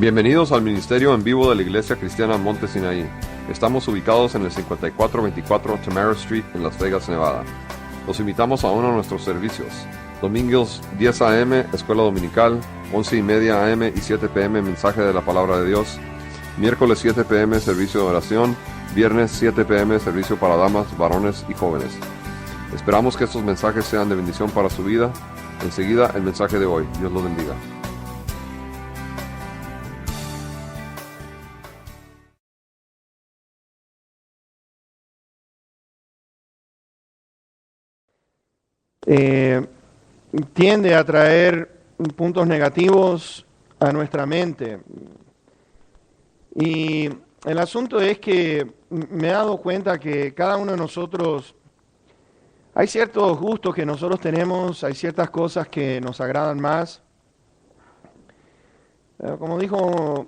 Bienvenidos al Ministerio en Vivo de la Iglesia Cristiana Monte Sinaí. Estamos ubicados en el 5424 Tamara Street en Las Vegas, Nevada. Los invitamos a uno de nuestros servicios. Domingos 10 a.m. Escuela Dominical, 11:30 a.m. y 7 p.m. Mensaje de la Palabra de Dios. Miércoles 7 p.m. Servicio de oración. Viernes 7 p.m. Servicio para damas, varones y jóvenes. Esperamos que estos mensajes sean de bendición para su vida. Enseguida el mensaje de hoy. Dios los bendiga. Tiende a traer puntos negativos a nuestra mente. Y el asunto es que me he dado cuenta que cada uno de nosotros, hay ciertos gustos que nosotros tenemos, hay ciertas cosas que nos agradan más. Como dijo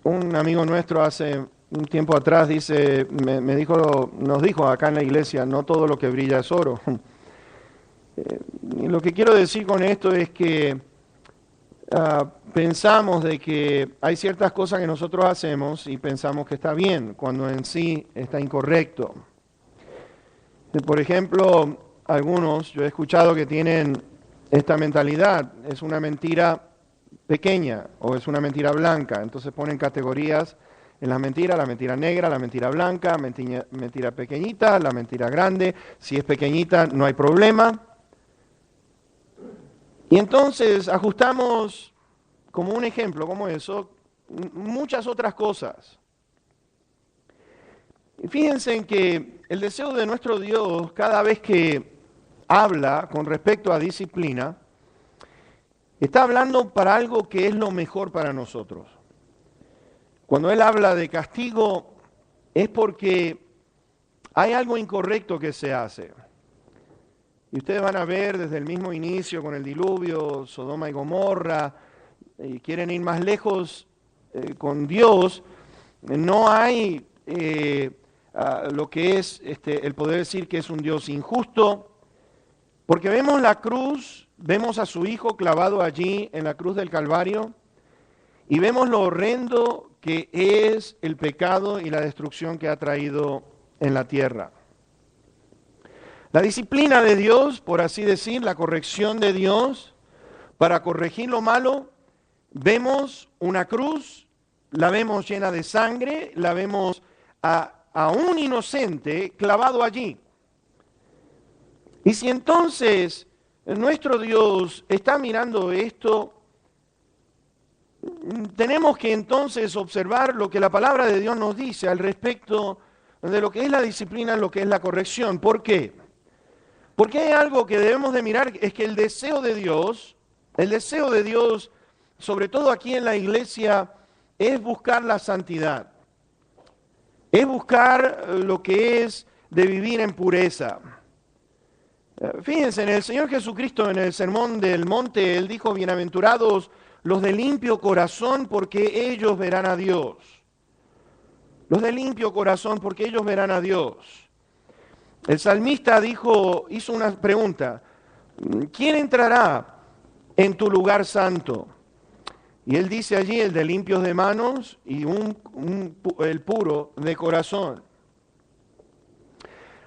un amigo nuestro hace un tiempo atrás, nos dijo acá en la iglesia, no todo lo que brilla es oro. Y lo que quiero decir con esto es que pensamos de que hay ciertas cosas que nosotros hacemos y pensamos que está bien, cuando en sí está incorrecto. Por ejemplo, yo he escuchado que tienen esta mentalidad, es una mentira pequeña o es una mentira blanca, entonces ponen categorías en la mentira negra, la mentira blanca, mentira pequeñita, la mentira grande, si es pequeñita no hay problema. Y entonces ajustamos, como un ejemplo, como eso, muchas otras cosas. Y fíjense en que el deseo de nuestro Dios, cada vez que habla con respecto a disciplina, está hablando para algo que es lo mejor para nosotros. Cuando Él habla de castigo, es porque hay algo incorrecto que se hace. Y ustedes van a ver desde el mismo inicio con el diluvio, Sodoma y Gomorra, y quieren ir más lejos con Dios, no hay lo que es el poder decir que es un Dios injusto, porque vemos la cruz, vemos a su Hijo clavado allí en la cruz del Calvario, y vemos lo horrendo que es el pecado y la destrucción que ha traído en la tierra. La disciplina de Dios, por así decir, la corrección de Dios, para corregir lo malo, vemos una cruz, la vemos llena de sangre, la vemos a un inocente clavado allí. Y si entonces nuestro Dios está mirando esto, tenemos que entonces observar lo que la palabra de Dios nos dice al respecto de lo que es la disciplina, lo que es la corrección. ¿Por qué? Porque hay algo que debemos de mirar, es que el deseo de Dios, sobre todo aquí en la iglesia, es buscar la santidad. Es buscar lo que es de vivir en pureza. Fíjense, en el Señor Jesucristo, en el Sermón del Monte, Él dijo, bienaventurados los de limpio corazón, porque ellos verán a Dios. Los de limpio corazón, porque ellos verán a Dios. El salmista hizo una pregunta, ¿quién entrará en tu lugar santo? Y él dice allí, el de limpios de manos y el puro de corazón.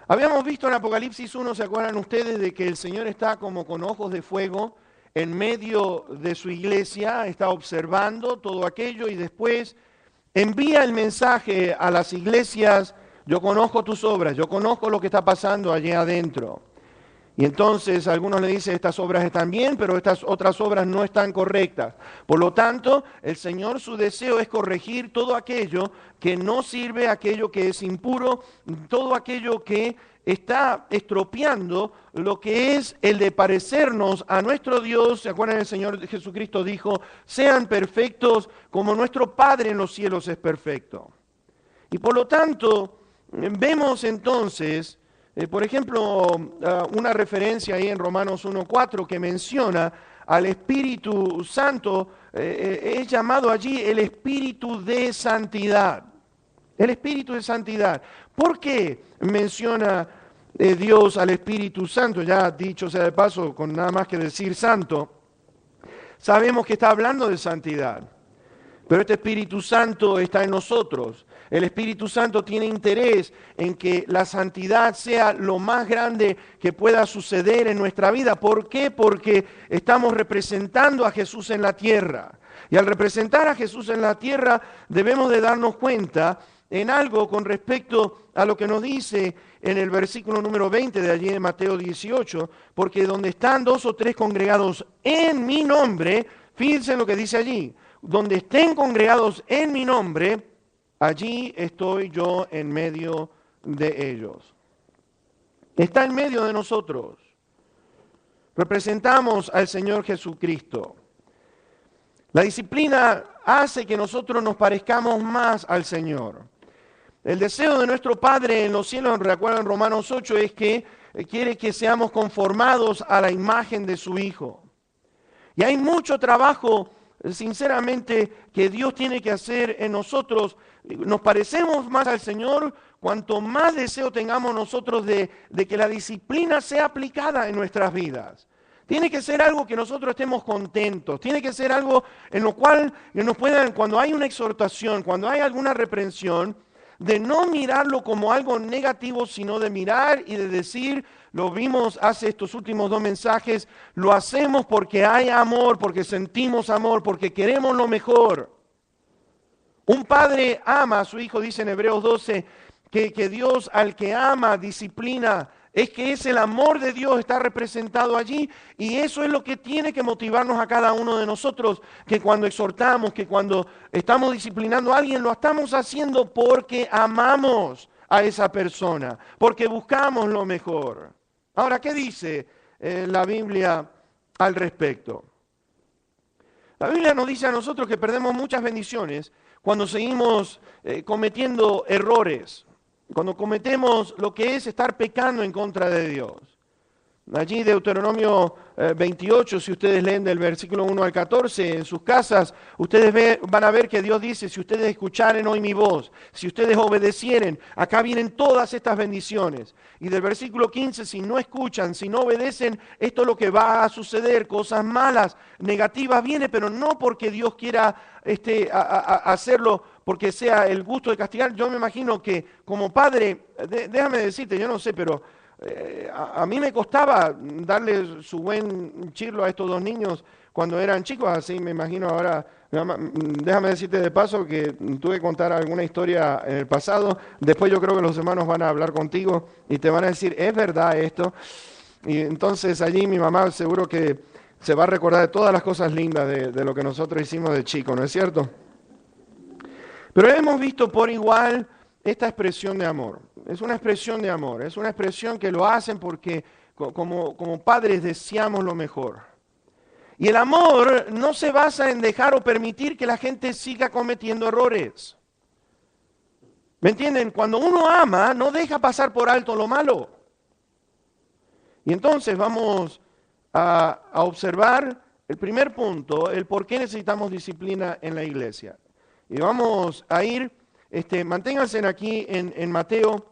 Habíamos visto en Apocalipsis 1, ¿se acuerdan ustedes de que el Señor está como con ojos de fuego en medio de su iglesia, está observando todo aquello y después envía el mensaje a las iglesias? Yo conozco tus obras, yo conozco lo que está pasando allí adentro. Y entonces algunos le dicen, estas obras están bien, pero estas otras obras no están correctas. Por lo tanto, el Señor, su deseo es corregir todo aquello que no sirve, aquello que es impuro, todo aquello que está estropeando lo que es el de parecernos a nuestro Dios. ¿Se acuerdan? El Señor Jesucristo dijo, sean perfectos como nuestro Padre en los cielos es perfecto. Y por lo tanto, vemos entonces, por ejemplo, una referencia ahí en Romanos 1:4 que menciona al Espíritu Santo, es llamado allí el Espíritu de Santidad. El Espíritu de Santidad. ¿Por qué menciona Dios al Espíritu Santo? Ya dicho sea de paso, con nada más que decir santo, sabemos que está hablando de santidad. Pero este Espíritu Santo está en nosotros. El Espíritu Santo tiene interés en que la santidad sea lo más grande que pueda suceder en nuestra vida. ¿Por qué? Porque estamos representando a Jesús en la tierra. Y al representar a Jesús en la tierra debemos de darnos cuenta en algo con respecto a lo que nos dice en el versículo número 20 de allí de Mateo 18, porque donde están 2 o 3 congregados en mi nombre, fíjense en lo que dice allí, donde estén congregados en mi nombre, allí estoy yo en medio de ellos. Está en medio de nosotros. Representamos al Señor Jesucristo. La disciplina hace que nosotros nos parezcamos más al Señor. El deseo de nuestro Padre en los cielos, recuerdan en Romanos 8, es que quiere que seamos conformados a la imagen de su Hijo. Y hay mucho trabajo, sinceramente, que Dios tiene que hacer en nosotros. Nos parecemos más al Señor cuanto más deseo tengamos nosotros de que la disciplina sea aplicada en nuestras vidas. Tiene que ser algo que nosotros estemos contentos. Tiene que ser algo en lo cual nos puedan, cuando hay una exhortación, cuando hay alguna reprensión, de no mirarlo como algo negativo, sino de mirar y de decir, lo vimos hace estos últimos 2 mensajes, lo hacemos porque hay amor, porque sentimos amor, porque queremos lo mejor. Un padre ama a su hijo, dice en Hebreos 12, que Dios al que ama disciplina. Es que es el amor de Dios está representado allí y eso es lo que tiene que motivarnos a cada uno de nosotros, que cuando exhortamos, que cuando estamos disciplinando a alguien, lo estamos haciendo porque amamos a esa persona, porque buscamos lo mejor. Ahora, ¿qué dice la Biblia al respecto? La Biblia nos dice a nosotros que perdemos muchas bendiciones cuando seguimos cometiendo errores. Cuando cometemos lo que es estar pecando en contra de Dios. Allí Deuteronomio 28, si ustedes leen del versículo 1 al 14, en sus casas, ustedes van a ver que Dios dice, si ustedes escucharen hoy mi voz, si ustedes obedecieren, acá vienen todas estas bendiciones. Y del versículo 15, si no escuchan, si no obedecen, esto es lo que va a suceder, cosas malas, negativas vienen, pero no porque Dios quiera hacerlo porque sea el gusto de castigar. Yo me imagino que como padre, déjame decirte, yo no sé, pero a mí me costaba darle su buen chirlo a estos 2 niños cuando eran chicos, así me imagino ahora. Déjame decirte de paso que tuve que contar alguna historia en el pasado, después yo creo que los hermanos van a hablar contigo y te van a decir, ¿es verdad esto? Y entonces allí mi mamá seguro que se va a recordar de todas las cosas lindas de lo que nosotros hicimos de chico, ¿no es cierto? Pero hemos visto por igual esta expresión de amor. Es una expresión de amor, es una expresión que lo hacen porque como padres deseamos lo mejor. Y el amor no se basa en dejar o permitir que la gente siga cometiendo errores. ¿Me entienden? Cuando uno ama, no deja pasar por alto lo malo. Y entonces vamos a observar el primer punto, el por qué necesitamos disciplina en la iglesia. Y vamos a ir, manténganse aquí en Mateo,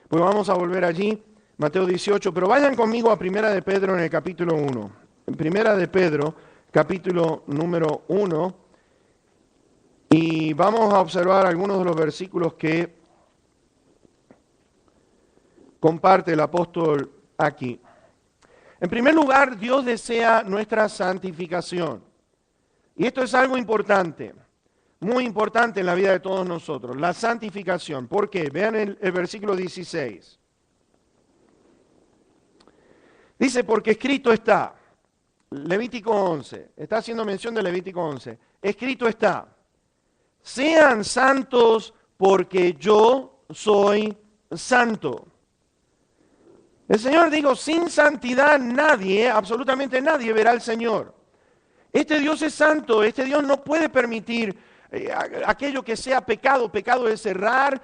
pues vamos a volver allí, Mateo 18, pero vayan conmigo a Primera de Pedro en el capítulo 1. En Primera de Pedro, capítulo número 1, y vamos a observar algunos de los versículos que comparte el apóstol aquí. En primer lugar, Dios desea nuestra santificación. Y esto es algo importante. Muy importante en la vida de todos nosotros, la santificación. ¿Por qué? Vean el versículo 16. Dice, porque escrito está, Levítico 11, está haciendo mención de Levítico 11, escrito está, sean santos porque yo soy santo. El Señor dijo, sin santidad nadie, absolutamente nadie verá al Señor. Este Dios es santo, este Dios no puede permitir aquello que sea pecado. Pecado es errar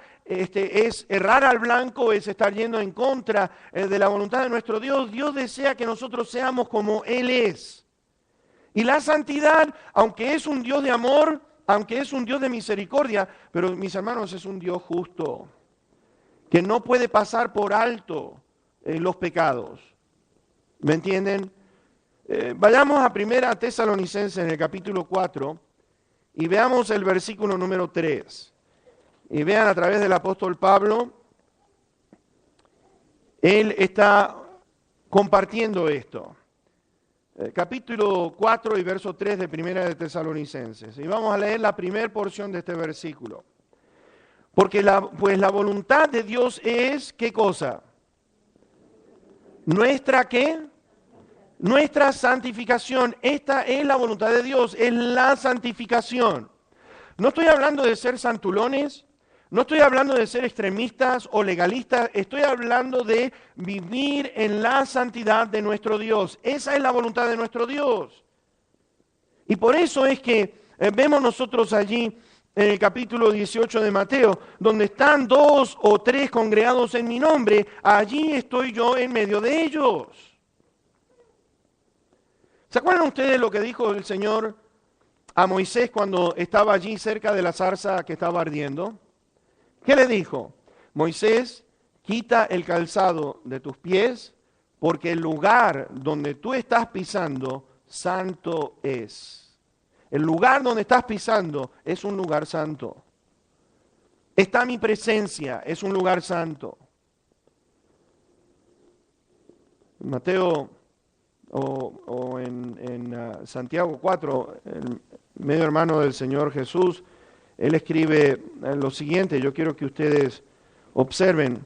al blanco, es estar yendo en contra de la voluntad de nuestro Dios. Dios desea que nosotros seamos como Él es. Y la santidad, aunque es un Dios de amor, aunque es un Dios de misericordia, pero mis hermanos es un Dios justo, que no puede pasar por alto los pecados. ¿Me entienden? Vayamos a Primera Tesalonicenses en el capítulo 4. y veamos el versículo número 3. Y vean a través del apóstol Pablo, él está compartiendo esto. Capítulo 4 y verso 3 de Primera de Tesalonicenses. Y vamos a leer la primera porción de este versículo. Porque la voluntad de Dios es, ¿qué cosa? ¿Nuestra qué? Nuestra santificación. Esta es la voluntad de Dios, es la santificación. No estoy hablando de ser santulones, no estoy hablando de ser extremistas o legalistas, estoy hablando de vivir en la santidad de nuestro Dios. Esa es la voluntad de nuestro Dios. Y por eso es que vemos nosotros allí en el capítulo 18 de Mateo, donde están 2 o 3 congregados en mi nombre, allí estoy yo en medio de ellos. ¿Se acuerdan ustedes lo que dijo el Señor a Moisés cuando estaba allí cerca de la zarza que estaba ardiendo? ¿Qué le dijo? Moisés, quita el calzado de tus pies, porque el lugar donde tú estás pisando, santo es. El lugar donde estás pisando es un lugar santo. Está mi presencia, es un lugar santo. Mateo o en Santiago 4, el medio hermano del Señor Jesús, él escribe lo siguiente. Yo quiero que ustedes observen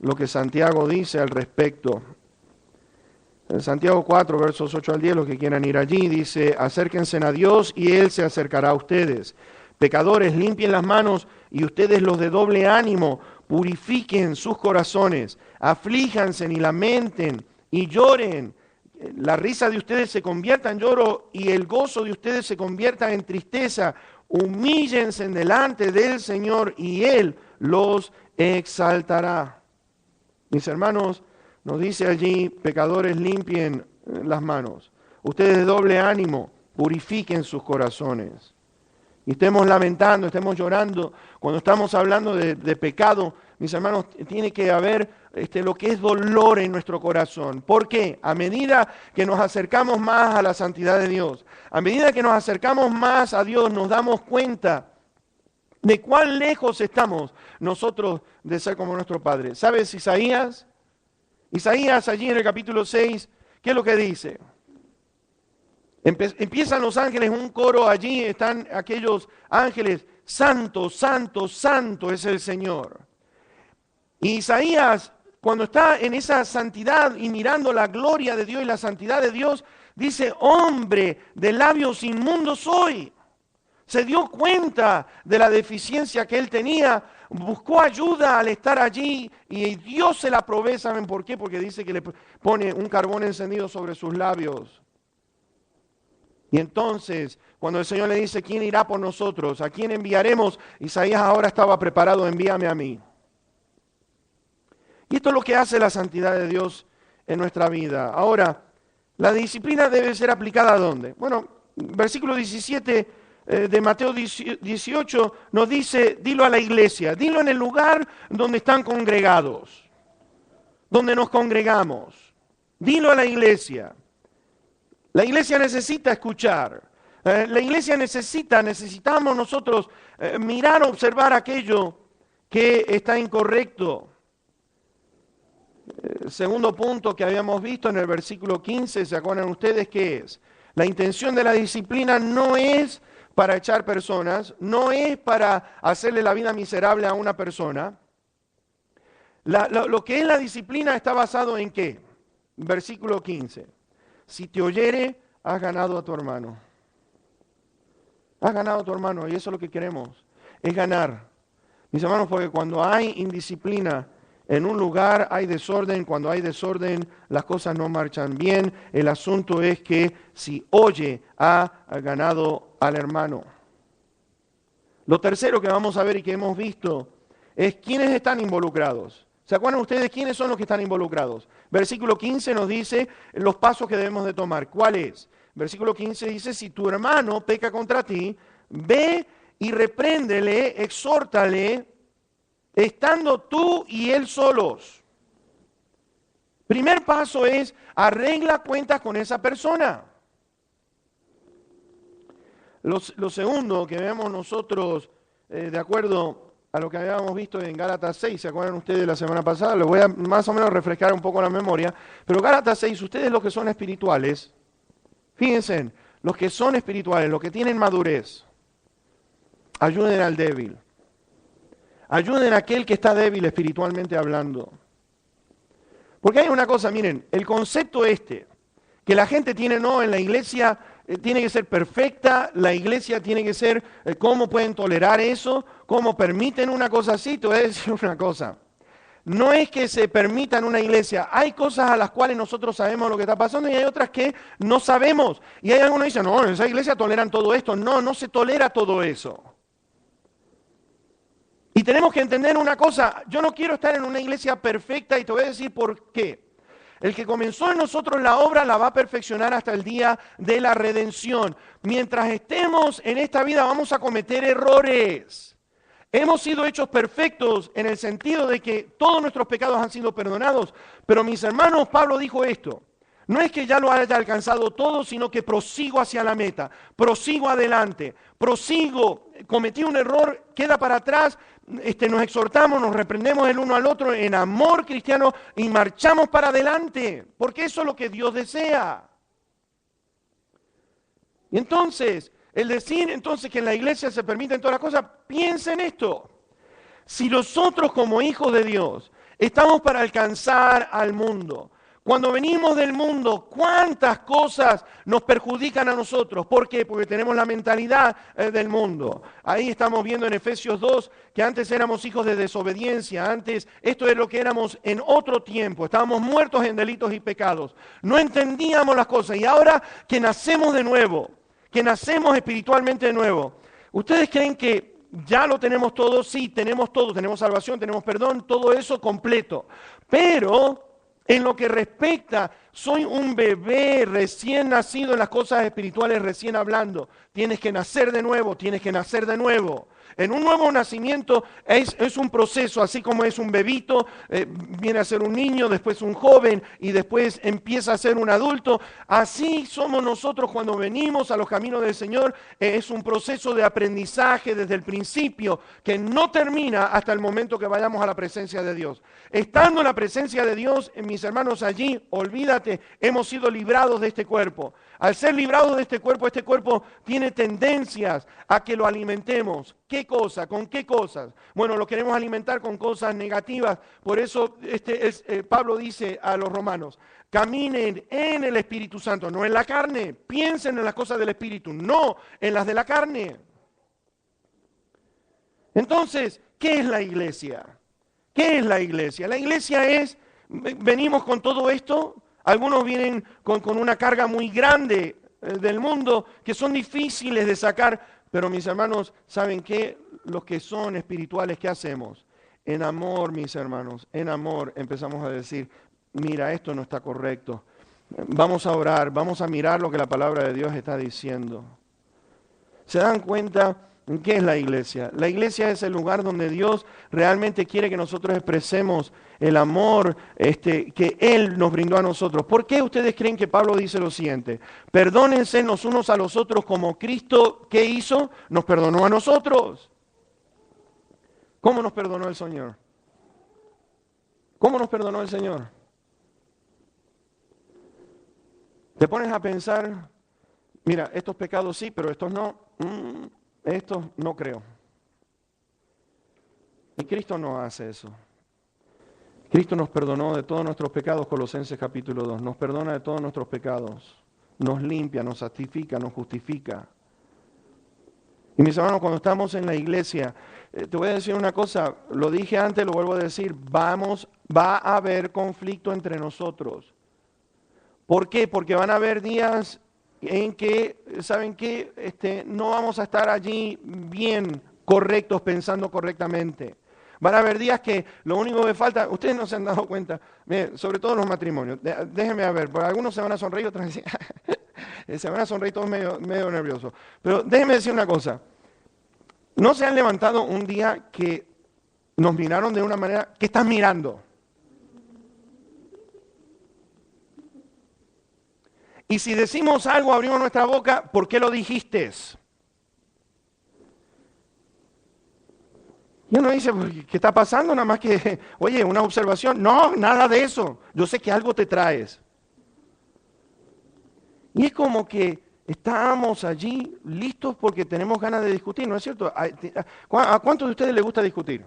lo que Santiago dice al respecto. En Santiago 4, versos 8 al 10, los que quieran ir allí, dice: acérquense a Dios y Él se acercará a ustedes. Pecadores, limpien las manos, y ustedes los de doble ánimo, purifiquen sus corazones, aflíjanse y lamenten y lloren. La risa de ustedes se convierta en lloro y el gozo de ustedes se convierta en tristeza. Humíllense delante del Señor y Él los exaltará. Mis hermanos, nos dice allí: pecadores, limpien las manos. Ustedes de doble ánimo, purifiquen sus corazones. Y estemos lamentando, estemos llorando. Cuando estamos hablando de pecado, mis hermanos, tiene que haber lo que es dolor en nuestro corazón. ¿Por qué? A medida que nos acercamos más a la santidad de Dios, a medida que nos acercamos más a Dios, nos damos cuenta de cuán lejos estamos nosotros de ser como nuestro Padre. ¿Sabes Isaías? Isaías allí en el capítulo 6, ¿qué es lo que dice? Empiezan los ángeles, un coro allí, están aquellos ángeles: santo, santo, santo es el Señor. Y Isaías, cuando está en esa santidad y mirando la gloria de Dios y la santidad de Dios, dice: hombre de labios inmundos soy. Se dio cuenta de la deficiencia que él tenía, buscó ayuda al estar allí y Dios se la provee. ¿Saben por qué? Porque dice que le pone un carbón encendido sobre sus labios. Y entonces, cuando el Señor le dice: ¿quién irá por nosotros? ¿A quién enviaremos? Isaías ahora estaba preparado: envíame a mí. Y esto es lo que hace la santidad de Dios en nuestra vida. Ahora, la disciplina debe ser aplicada ¿a dónde? Bueno, versículo 17 de Mateo 18 nos dice: dilo a la iglesia, dilo en el lugar donde están congregados, donde nos congregamos. Dilo a la iglesia. La iglesia necesita escuchar. La iglesia necesitamos nosotros mirar, observar aquello que está incorrecto. Segundo punto que habíamos visto en el versículo 15, ¿se acuerdan ustedes qué es? La intención de la disciplina no es para echar personas, no es para hacerle la vida miserable a una persona. Lo que es la disciplina está basado en ¿qué? Versículo 15. Si te oyere, has ganado a tu hermano. Has ganado a tu hermano, y eso es lo que queremos, es ganar. Mis hermanos, porque cuando hay indisciplina en un lugar, hay desorden. Cuando hay desorden, las cosas no marchan bien. El asunto es que si oye, ha ganado al hermano. Lo tercero que vamos a ver y que hemos visto es quiénes están involucrados. ¿Se acuerdan ustedes quiénes son los que están involucrados? Versículo 15 nos dice los pasos que debemos de tomar. ¿Cuál es? Versículo 15 dice: si tu hermano peca contra ti, ve y repréndele, exhórtale, estando tú y él solos. Primer paso es: arregla cuentas con esa persona. Lo segundo que vemos nosotros, de acuerdo a lo que habíamos visto en Gálatas 6, ¿se acuerdan ustedes de la semana pasada? Lo voy a más o menos refrescar un poco la memoria, pero Gálatas 6, ustedes los que son espirituales, fíjense, los que son espirituales, los que tienen madurez, ayuden al débil. Ayuden a aquel que está débil espiritualmente hablando. Porque hay una cosa, miren, el concepto que la gente tiene, no, en la iglesia tiene que ser perfecta, la iglesia tiene que ser, ¿cómo pueden tolerar eso? ¿Cómo permiten una cosa así? Te voy a decir una cosa. No es que se permita en una iglesia, hay cosas a las cuales nosotros sabemos lo que está pasando y hay otras que no sabemos. Y hay algunos que dicen, no, en esa iglesia toleran todo esto. No, no se tolera todo eso. Y tenemos que entender una cosa, yo no quiero estar en una iglesia perfecta y te voy a decir por qué. El que comenzó en nosotros la obra la va a perfeccionar hasta el día de la redención. Mientras estemos en esta vida vamos a cometer errores. Hemos sido hechos perfectos en el sentido de que todos nuestros pecados han sido perdonados. Pero mis hermanos, Pablo dijo esto. No es que ya lo haya alcanzado todo, sino que prosigo hacia la meta, prosigo adelante, prosigo, cometí un error, queda para atrás, nos exhortamos, nos reprendemos el uno al otro en amor cristiano y marchamos para adelante, porque eso es lo que Dios desea. Y entonces, el decir entonces que en la iglesia se permiten todas las cosas, piensa en esto. Si nosotros como hijos de Dios estamos para alcanzar al mundo, cuando venimos del mundo, ¿cuántas cosas nos perjudican a nosotros? ¿Por qué? Porque tenemos la mentalidad del mundo. Ahí estamos viendo en Efesios 2 que antes éramos hijos de desobediencia. Antes esto es lo que éramos en otro tiempo. Estábamos muertos en delitos y pecados. No entendíamos las cosas. Y ahora que nacemos de nuevo, que nacemos espiritualmente de nuevo, ¿ustedes creen que ya lo tenemos todo? Sí, tenemos todo. Tenemos salvación, tenemos perdón, todo eso completo. Pero en lo que respecta, soy un bebé recién nacido en las cosas espirituales, recién hablando. Tienes que nacer de nuevo, tienes que nacer de nuevo. En un nuevo nacimiento es un proceso, así como es un bebito, viene a ser un niño, después un joven y después empieza a ser un adulto. Así somos nosotros cuando venimos a los caminos del Señor. Es un proceso de aprendizaje desde el principio que no termina hasta el momento que vayamos a la presencia de Dios. Estando en la presencia de Dios, mis hermanos, allí, olvídate, hemos sido librados de este cuerpo. Al ser librados de este cuerpo tiene tendencias a que lo alimentemos. ¿Qué cosa? ¿Con qué cosas? Bueno, lo queremos alimentar con cosas negativas. Por eso Pablo dice a los romanos, caminen en el Espíritu Santo, no en la carne. Piensen en las cosas del Espíritu, no en las de la carne. Entonces, ¿qué es la iglesia? ¿Qué es la iglesia? La iglesia es, venimos con todo esto. Algunos vienen con una carga muy grande del mundo que son difíciles de sacar, pero mis hermanos, ¿saben qué? Los que son espirituales, ¿qué hacemos? En amor, mis hermanos, en amor empezamos a decir, mira, esto no está correcto. Vamos a orar, vamos a mirar lo que la palabra de Dios está diciendo. ¿Se dan cuenta? ¿Qué es la iglesia? La iglesia es el lugar donde Dios realmente quiere que nosotros expresemos el amor que Él nos brindó a nosotros. ¿Por qué ustedes creen que Pablo dice lo siguiente? Perdónense los unos a los otros como Cristo, ¿qué hizo? Nos perdonó a nosotros. ¿Cómo nos perdonó el Señor? ¿Cómo nos perdonó el Señor? Te pones a pensar, mira, estos pecados sí, pero estos no. Esto no creo. Y Cristo no hace eso. Cristo nos perdonó de todos nuestros pecados, Colosenses capítulo 2. Nos perdona de todos nuestros pecados. Nos limpia, nos santifica, nos justifica. Y mis hermanos, cuando estamos en la iglesia, te voy a decir una cosa, lo dije antes, lo vuelvo a decir, va a haber conflicto entre nosotros. ¿Por qué? Porque van a haber días en que, ¿saben qué? No vamos a estar allí bien correctos, pensando correctamente. Van a haber días que lo único que falta, ustedes no se han dado cuenta, miren, sobre todo los matrimonios, déjenme ver, porque algunos se van a sonreír, otros se van a sonreír todos medio nerviosos. Pero déjenme decir una cosa, ¿no se han levantado un día que nos miraron de una manera, ¿qué estás mirando? Y si decimos algo, abrimos nuestra boca, ¿por qué lo dijiste? Y uno dice, ¿qué está pasando? Nada más que, oye, una observación. No, nada de eso. Yo sé que algo te traes. Y es como que estábamos allí listos porque tenemos ganas de discutir, ¿no es cierto? ¿A cuántos de ustedes les gusta discutir?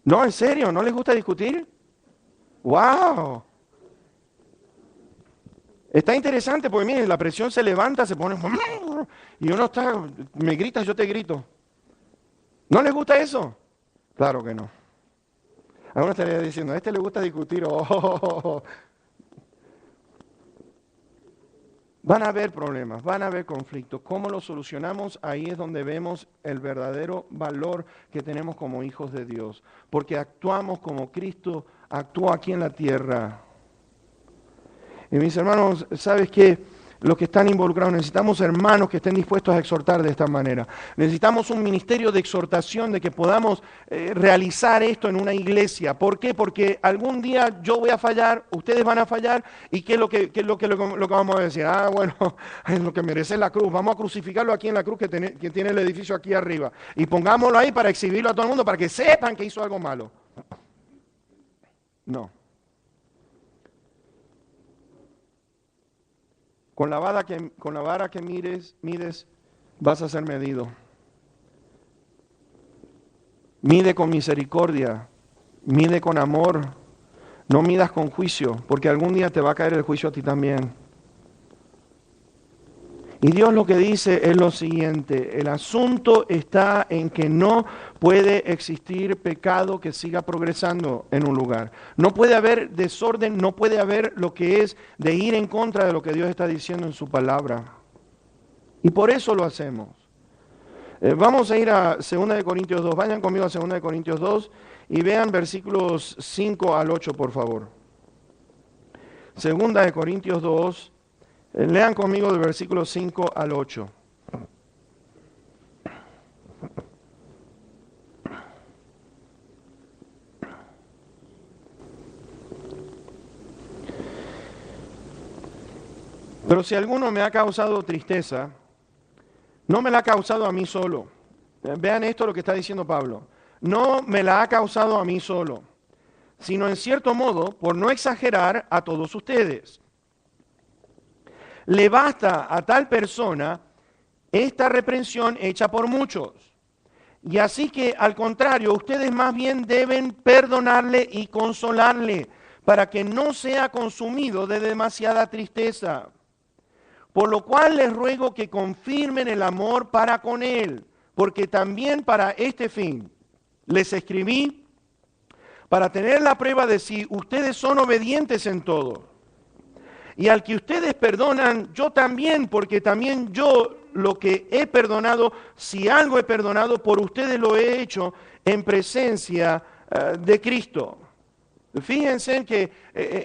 No, en serio, ¿no les gusta discutir? ¡Wow! Está interesante porque miren, la presión se levanta, se pone y uno está, me gritas, yo te grito. ¿No les gusta eso? Claro que no. Algunos estarían diciendo, a este le gusta discutir. Oh. Van a haber problemas, van a haber conflictos. ¿Cómo los solucionamos? Ahí es donde vemos el verdadero valor que tenemos como hijos de Dios. Porque actuamos como Cristo actuó aquí en la tierra. Y mis hermanos, ¿sabes qué? Los que están involucrados, necesitamos hermanos que estén dispuestos a exhortar de esta manera. Necesitamos un ministerio de exhortación, de que podamos realizar esto en una iglesia. ¿Por qué? Porque algún día yo voy a fallar, ustedes van a fallar, ¿y qué es lo que vamos a decir? Ah, bueno, es lo que merece la cruz. Vamos a crucificarlo aquí en la cruz que tiene el edificio aquí arriba. Y pongámoslo ahí para exhibirlo a todo el mundo, para que sepan que hizo algo malo. No. Con la vara que mides, vas a ser medido. Mide con misericordia, mide con amor, no midas con juicio, porque algún día te va a caer el juicio a ti también. Y Dios lo que dice es lo siguiente, el asunto está en que no puede existir pecado que siga progresando en un lugar. No puede haber desorden, no puede haber lo que es de ir en contra de lo que Dios está diciendo en su palabra. Y por eso lo hacemos. Vamos a ir a 2 de Corintios 2, vayan conmigo a 2 de Corintios 2 y vean versículos 5 al 8, por favor. 2 de Corintios 2. Lean conmigo del versículo 5 al 8. Pero si alguno me ha causado tristeza, no me la ha causado a mí solo. Vean esto lo que está diciendo Pablo. No me la ha causado a mí solo, sino en cierto modo, por no exagerar, a todos ustedes. Le basta a tal persona esta reprensión hecha por muchos. Y así que, al contrario, ustedes más bien deben perdonarle y consolarle, para que no sea consumido de demasiada tristeza. Por lo cual les ruego que confirmen el amor para con él, porque también para este fin les escribí, para tener la prueba de si ustedes son obedientes en todo. Y al que ustedes perdonan, yo también, porque también yo lo que he perdonado, si algo he perdonado, por ustedes lo he hecho en presencia de Cristo. Fíjense en que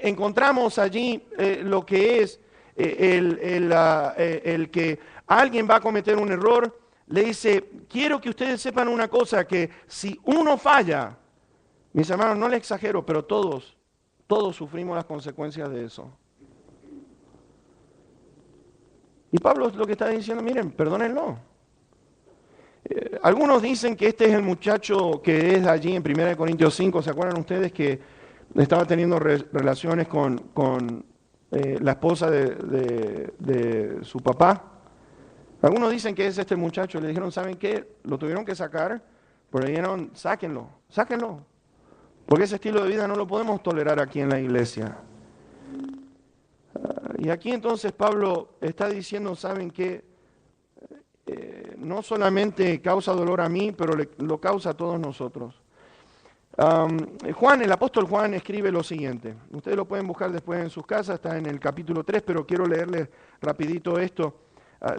encontramos allí lo que es el que alguien va a cometer un error, le dice, quiero que ustedes sepan una cosa, que si uno falla, mis hermanos, no les exagero, pero todos sufrimos las consecuencias de eso. Y Pablo lo que está diciendo, miren, perdónenlo. Algunos dicen que este es el muchacho que es allí en 1 Corintios 5, ¿se acuerdan ustedes que estaba teniendo relaciones con la esposa de su papá? Algunos dicen que es este muchacho, le dijeron, ¿saben qué? Lo tuvieron que sacar, pero le dijeron, sáquenlo, porque ese estilo de vida no lo podemos tolerar aquí en la iglesia. Y aquí entonces Pablo está diciendo, ¿saben qué? No solamente causa dolor a mí, pero lo causa a todos nosotros. El apóstol Juan escribe lo siguiente. Ustedes lo pueden buscar después en sus casas, está en el capítulo 3, pero quiero leerles rapidito esto.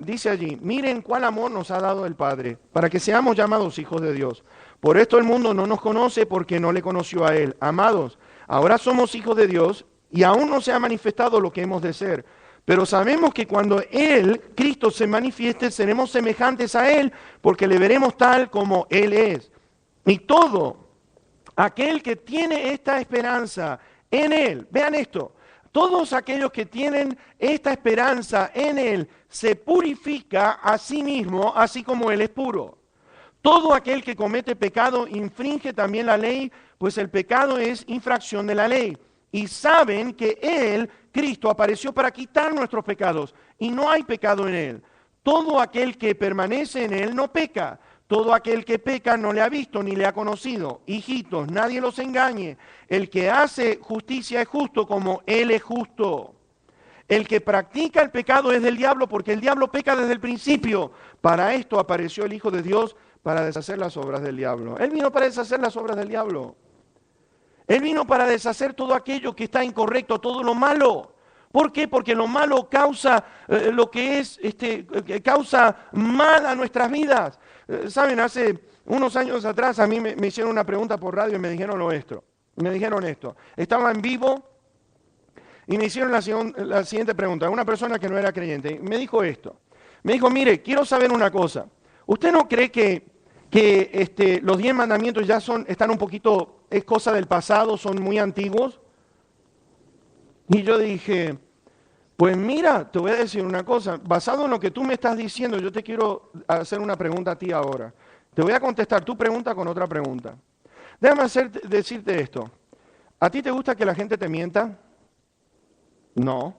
Dice allí, miren cuál amor nos ha dado el Padre, para que seamos llamados hijos de Dios. Por esto el mundo no nos conoce porque no le conoció a Él. Amados, ahora somos hijos de Dios, y aún no se ha manifestado lo que hemos de ser. Pero sabemos que cuando Él, Cristo, se manifieste, seremos semejantes a Él, porque le veremos tal como Él es. Y todo aquel que tiene esta esperanza en Él, vean esto, todos aquellos que tienen esta esperanza en Él, se purifica a sí mismo, así como Él es puro. Todo aquel que comete pecado infringe también la ley, pues el pecado es infracción de la ley. Y saben que Él, Cristo, apareció para quitar nuestros pecados, y no hay pecado en Él. Todo aquel que permanece en Él no peca. Todo aquel que peca no le ha visto ni le ha conocido. Hijitos, nadie los engañe. El que hace justicia es justo como Él es justo. El que practica el pecado es del diablo, porque el diablo peca desde el principio. Para esto apareció el Hijo de Dios, para deshacer las obras del diablo. Él vino para deshacer las obras del diablo. Él vino para deshacer todo aquello que está incorrecto, todo lo malo. ¿Por qué? Porque lo malo causa causa mal a nuestras vidas. Saben, hace unos años atrás a mí me hicieron una pregunta por radio y me dijeron esto. Estaba en vivo y me hicieron la siguiente pregunta. Una persona que no era creyente me dijo esto. Me dijo, mire, quiero saber una cosa. ¿Usted no cree que los 10 mandamientos ya están un poquito, es cosa del pasado, son muy antiguos? Y yo dije, pues mira, te voy a decir una cosa, basado en lo que tú me estás diciendo, yo te quiero hacer una pregunta a ti ahora. Te voy a contestar tu pregunta con otra pregunta. Déjame decirte esto. ¿A ti te gusta que la gente te mienta? No.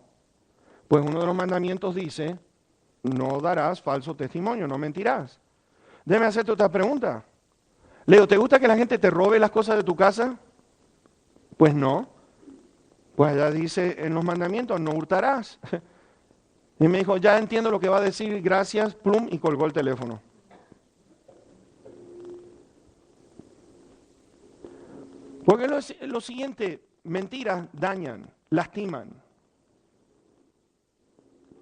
Pues uno de los mandamientos dice, no darás falso testimonio, no mentirás. Déjame hacerte otra pregunta. Leo, ¿te gusta que la gente te robe las cosas de tu casa? Pues no. Pues allá dice en los mandamientos, no hurtarás. Y me dijo, ya entiendo lo que va a decir, gracias, plum, y colgó el teléfono. Porque lo siguiente, mentiras dañan, lastiman.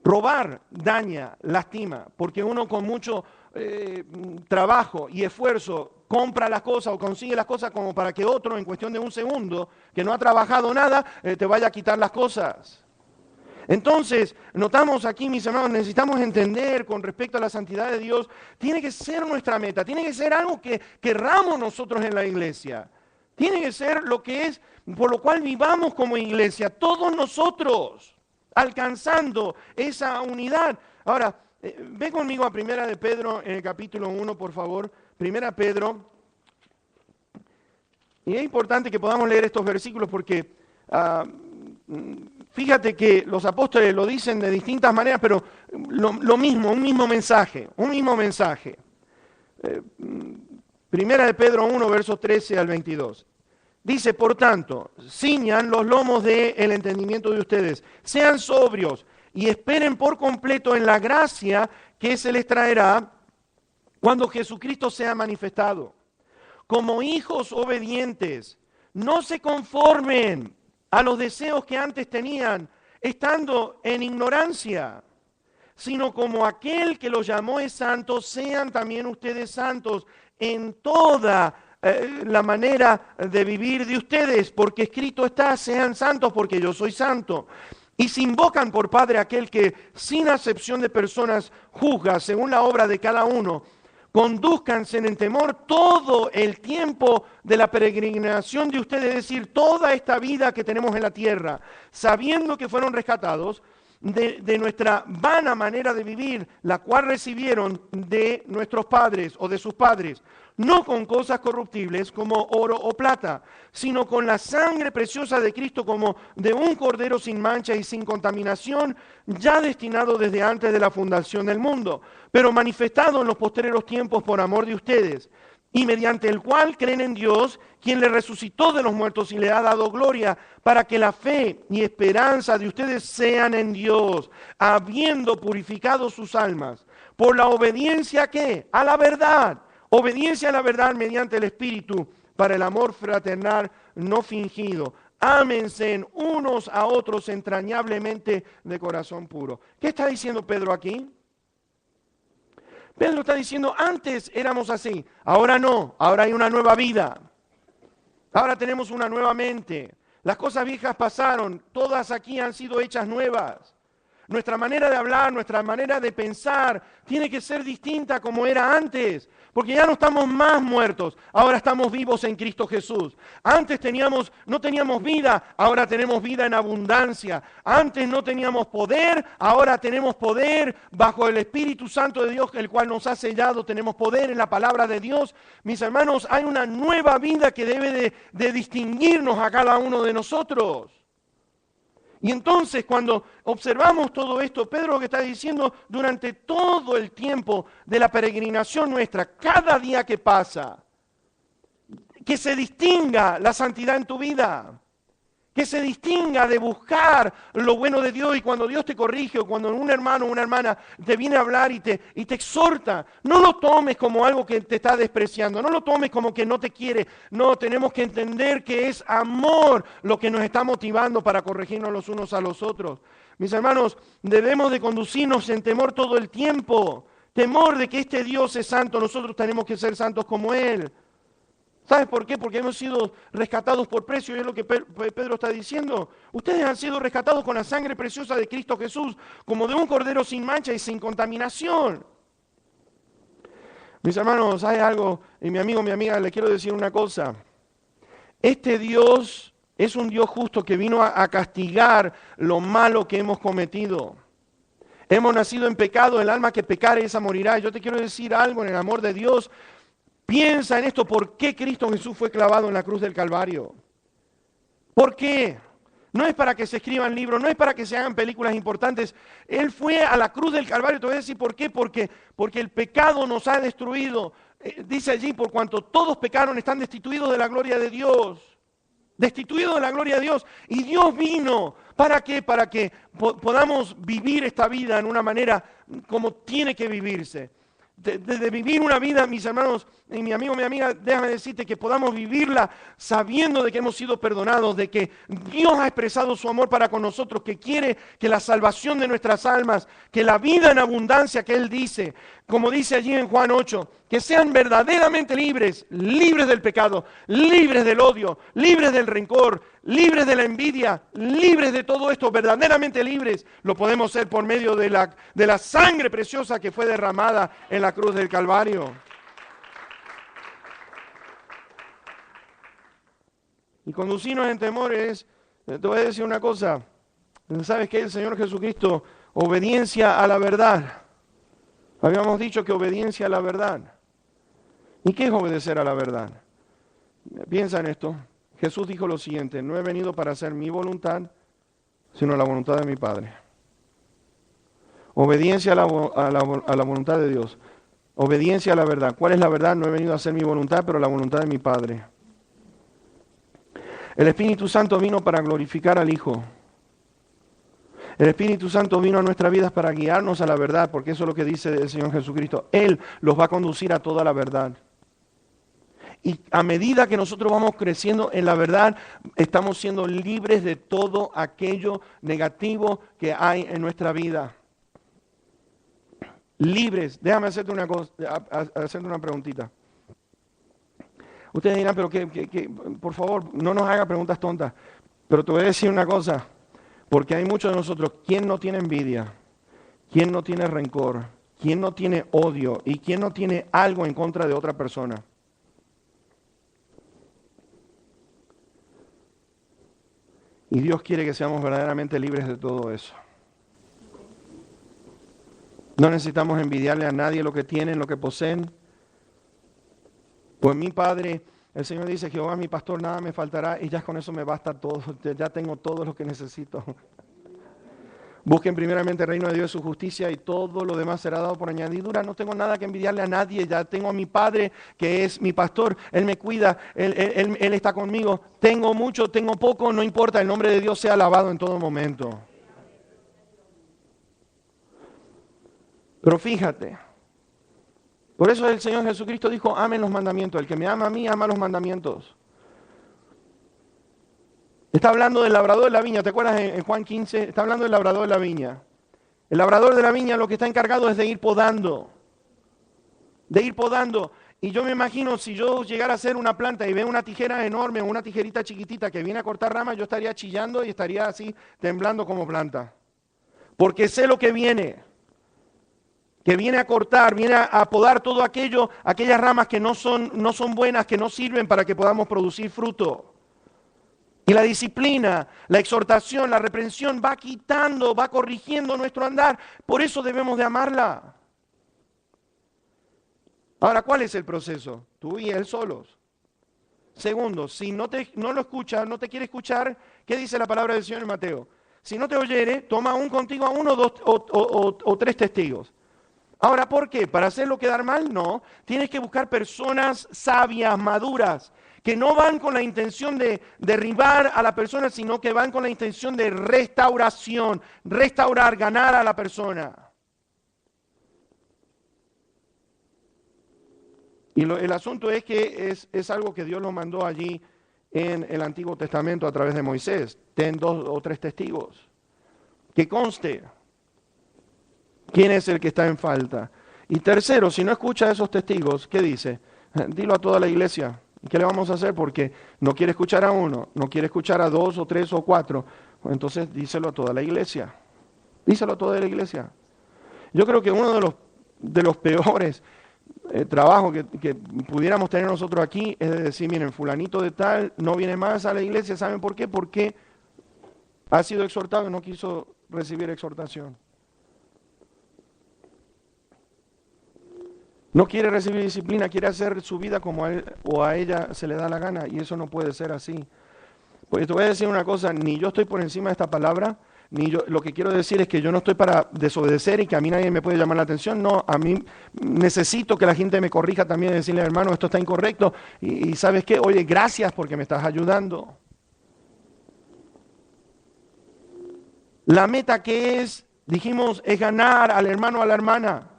Robar daña, lastima, porque uno con mucho trabajo y esfuerzo compra las cosas o consigue las cosas como para que otro en cuestión de un segundo, que no ha trabajado nada, te vaya a quitar las cosas. Entonces, notamos aquí, mis hermanos, necesitamos entender con respecto a la santidad de Dios, tiene que ser nuestra meta, tiene que ser algo que querramos nosotros en la iglesia. Tiene que ser lo que es, por lo cual vivamos como iglesia, todos nosotros, alcanzando esa unidad. Ahora, ve conmigo a Primera de Pedro en el capítulo 1, por favor. Primera Pedro. Y es importante que podamos leer estos versículos porque fíjate que los apóstoles lo dicen de distintas maneras, pero lo mismo, un mismo mensaje. Primera de Pedro 1, versos 13 al 22. Dice, por tanto, ciñan los lomos del entendimiento de ustedes, sean sobrios y esperen por completo en la gracia que se les traerá cuando Jesucristo sea manifestado. Como hijos obedientes, no se conformen a los deseos que antes tenían, estando en ignorancia, sino como aquel que los llamó es santo, sean también ustedes santos en toda la manera de vivir de ustedes, porque escrito está, sean santos porque yo soy santo. Y si invocan por Padre aquel que sin acepción de personas juzga según la obra de cada uno, condúzcanse en temor todo el tiempo de la peregrinación de ustedes, es decir, toda esta vida que tenemos en la tierra, sabiendo que fueron rescatados de nuestra vana manera de vivir, la cual recibieron de nuestros padres o de sus padres, no con cosas corruptibles como oro o plata, sino con la sangre preciosa de Cristo como de un cordero sin mancha y sin contaminación, ya destinado desde antes de la fundación del mundo, pero manifestado en los postreros tiempos por amor de ustedes, y mediante el cual creen en Dios, quien le resucitó de los muertos y le ha dado gloria, para que la fe y esperanza de ustedes sean en Dios, habiendo purificado sus almas, por la obediencia ¿qué? A la verdad. Obediencia a la verdad mediante el Espíritu, para el amor fraternal no fingido. Ámense unos a otros entrañablemente de corazón puro. ¿Qué está diciendo Pedro aquí? Pedro está diciendo, antes éramos así, ahora no, ahora hay una nueva vida. Ahora tenemos una nueva mente. Las cosas viejas pasaron, todas aquí han sido hechas nuevas. Nuestra manera de hablar, nuestra manera de pensar tiene que ser distinta como era antes. Porque ya no estamos más muertos, ahora estamos vivos en Cristo Jesús. Antes no teníamos vida, ahora tenemos vida en abundancia. Antes no teníamos poder, ahora tenemos poder bajo el Espíritu Santo de Dios, el cual nos ha sellado. Tenemos poder en la palabra de Dios. Mis hermanos, hay una nueva vida que debe de distinguirnos a cada uno de nosotros. Y entonces cuando observamos todo esto, Pedro lo que está diciendo, durante todo el tiempo de la peregrinación nuestra, cada día que pasa, que se distinga la santidad en tu vida, que se distinga de buscar lo bueno de Dios. Y cuando Dios te corrige o cuando un hermano o una hermana te viene a hablar y te exhorta, no lo tomes como algo que te está despreciando, no lo tomes como que no te quiere. No, tenemos que entender que es amor lo que nos está motivando para corregirnos los unos a los otros. Mis hermanos, debemos de conducirnos en temor todo el tiempo. Temor de que este Dios es santo, nosotros tenemos que ser santos como Él. ¿Sabes por qué? Porque hemos sido rescatados por precio, y es lo que Pedro está diciendo. Ustedes han sido rescatados con la sangre preciosa de Cristo Jesús, como de un cordero sin mancha y sin contaminación. Mis hermanos, hay algo, y mi amigo, mi amiga, le quiero decir una cosa. Este Dios es un Dios justo que vino a castigar lo malo que hemos cometido. Hemos nacido en pecado, el alma que pecare esa morirá. Yo te quiero decir algo en el amor de Dios. Piensa en esto, ¿por qué Cristo Jesús fue clavado en la cruz del Calvario? ¿Por qué? No es para que se escriban libros, no es para que se hagan películas importantes. Él fue a la cruz del Calvario, te voy a decir por qué, porque el pecado nos ha destruido. Dice allí, por cuanto todos pecaron, están destituidos de la gloria de Dios. Destituidos de la gloria de Dios. Y Dios vino, ¿para qué? Para que podamos vivir esta vida en una manera como tiene que vivirse. De vivir una vida, mis hermanos y mi amigo, mi amiga, déjame decirte que podamos vivirla sabiendo de que hemos sido perdonados, de que Dios ha expresado su amor para con nosotros, que quiere que la salvación de nuestras almas, que la vida en abundancia que Él dice, como dice allí en Juan 8, que sean verdaderamente libres, libres del pecado, libres del odio, libres del rencor, libres de la envidia, libres de todo esto, verdaderamente libres. Lo podemos ser por medio de la sangre preciosa que fue derramada en la cruz del Calvario. Y conducirnos en temores, te voy a decir una cosa, ¿sabes qué? El Señor Jesucristo, obediencia a la verdad. Habíamos dicho que obediencia a la verdad. ¿Y qué es obedecer a la verdad? Piensa en esto. Jesús dijo lo siguiente: no he venido para hacer mi voluntad, sino la voluntad de mi Padre. Obediencia a la voluntad de Dios. Obediencia a la verdad. ¿Cuál es la verdad? No he venido a hacer mi voluntad, pero la voluntad de mi Padre. El Espíritu Santo vino para glorificar al Hijo. El Espíritu Santo vino a nuestras vidas para guiarnos a la verdad, porque eso es lo que dice el Señor Jesucristo. Él los va a conducir a toda la verdad. Y a medida que nosotros vamos creciendo en la verdad, estamos siendo libres de todo aquello negativo que hay en nuestra vida. Libres. Déjame hacerte una preguntita. Ustedes dirán, pero por favor, no nos haga preguntas tontas. Pero te voy a decir una cosa, porque hay muchos de nosotros, ¿quién no tiene envidia? ¿Quién no tiene rencor? ¿Quién no tiene odio? ¿Y quién no tiene algo en contra de otra persona? Y Dios quiere que seamos verdaderamente libres de todo eso. No necesitamos envidiarle a nadie lo que tienen, lo que poseen. Pues mi Padre, el Señor dice, Jehová mi pastor, nada me faltará, y ya con eso me basta todo, ya tengo todo lo que necesito. Busquen primeramente el reino de Dios y su justicia, y todo lo demás será dado por añadidura. No tengo nada que envidiarle a nadie, ya tengo a mi Padre, que es mi pastor, Él me cuida, Él está conmigo. Tengo mucho, tengo poco, no importa, el nombre de Dios sea alabado en todo momento. Pero fíjate, por eso el Señor Jesucristo dijo, amen los mandamientos. El que me ama a mí, ama los mandamientos. Está hablando del labrador de la viña, ¿te acuerdas en Juan 15? Está hablando del labrador de la viña. El labrador de la viña lo que está encargado es de ir podando. De ir podando. Y yo me imagino, si yo llegara a hacer una planta y veo una tijera enorme o una tijerita chiquitita que viene a cortar ramas, yo estaría chillando y estaría así temblando como planta. porque sé lo que viene a cortar, viene a podar todo aquello, aquellas ramas que no son buenas, que no sirven para que podamos producir fruto. Y la disciplina, la exhortación, la reprensión va quitando, va corrigiendo nuestro andar. Por eso debemos de amarla. Ahora, ¿cuál es el proceso? Tú y él solos. Segundo, si no lo escucha, no te quiere escuchar, ¿qué dice la palabra del Señor en Mateo? Si no te oyere, toma contigo a uno, dos o tres testigos. Ahora, ¿por qué? ¿Para hacerlo quedar mal? No. Tienes que buscar personas sabias, maduras, que no van con la intención de derribar a la persona, sino que van con la intención de restauración, restaurar, ganar a la persona. Y el asunto es que es algo que Dios lo mandó allí en el Antiguo Testamento a través de Moisés. Ten 2 o 3 testigos. Que conste quién es el que está en falta. Y tercero, si no escucha a esos testigos, ¿qué dice? Dilo a toda la iglesia. ¿Qué le vamos a hacer? Porque no quiere escuchar a uno, no quiere escuchar a 2 o 3 o 4. Entonces díselo a toda la iglesia. Díselo a toda la iglesia. Yo creo que uno de los peores trabajos que pudiéramos tener nosotros aquí es de decir, miren, fulanito de tal no viene más a la iglesia. ¿Saben por qué? Porque ha sido exhortado y no quiso recibir exhortación. No quiere recibir disciplina, quiere hacer su vida como a él o a ella se le da la gana, y eso no puede ser así. Pues te voy a decir una cosa, ni yo estoy por encima de esta palabra, ni yo, lo que quiero decir es que yo no estoy para desobedecer y que a mí nadie me puede llamar la atención. No, a mí necesito que la gente me corrija también y decirle, hermano, esto está incorrecto, y ¿sabes qué? Oye, gracias porque me estás ayudando. La meta que es, dijimos, es ganar al hermano o a la hermana.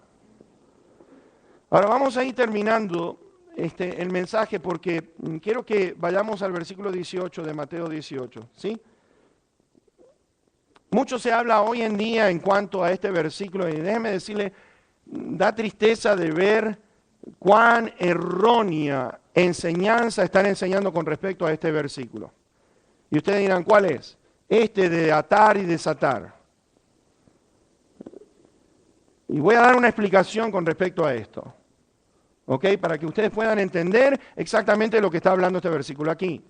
Ahora vamos a ir terminando el mensaje porque quiero que vayamos al versículo 18 de Mateo 18, ¿sí? Mucho se habla hoy en día en cuanto a este versículo y déjeme decirle, da tristeza de ver cuán errónea enseñanza están enseñando con respecto a este versículo. Y ustedes dirán, ¿cuál es? Este de atar y desatar. Y voy a dar una explicación con respecto a esto. ¿Ok? Para que ustedes puedan entender exactamente lo que está hablando este versículo aquí.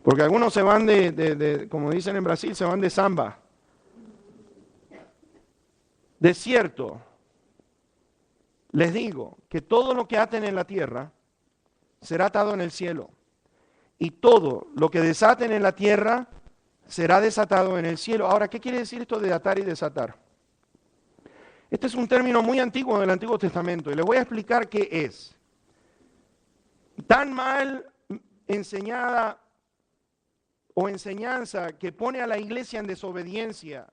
Porque algunos se van como dicen en Brasil, se van de samba. De cierto, les digo que todo lo que aten en la tierra será atado en el cielo. Y todo lo que desaten en la tierra será desatado en el cielo. Ahora, ¿qué quiere decir esto de atar y desatar? Este es un término muy antiguo del Antiguo Testamento y les voy a explicar qué es. Tan mal enseñada o enseñanza que pone a la iglesia en desobediencia.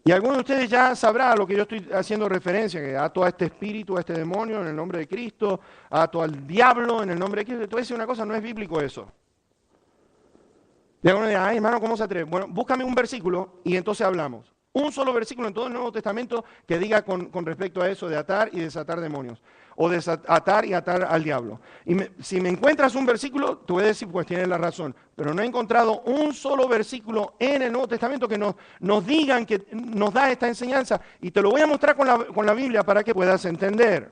Y algunos de ustedes ya sabrán a lo que yo estoy haciendo referencia, que ato a este espíritu, a este demonio en el nombre de Cristo, ato al diablo en el nombre de Cristo. Te voy a decir una cosa, no es bíblico eso. Y algunos dirán, ay hermano, ¿cómo se atreve? Bueno, búscame un versículo y entonces hablamos. Un solo versículo en todo el Nuevo Testamento que diga con respecto a eso de atar y desatar demonios. O desatar y atar al diablo. Y si me encuentras un versículo, te voy a decir, pues tienes la razón. Pero no he encontrado un solo versículo en el Nuevo Testamento que nos digan, que nos da esta enseñanza. Y te lo voy a mostrar con la Biblia para que puedas entender.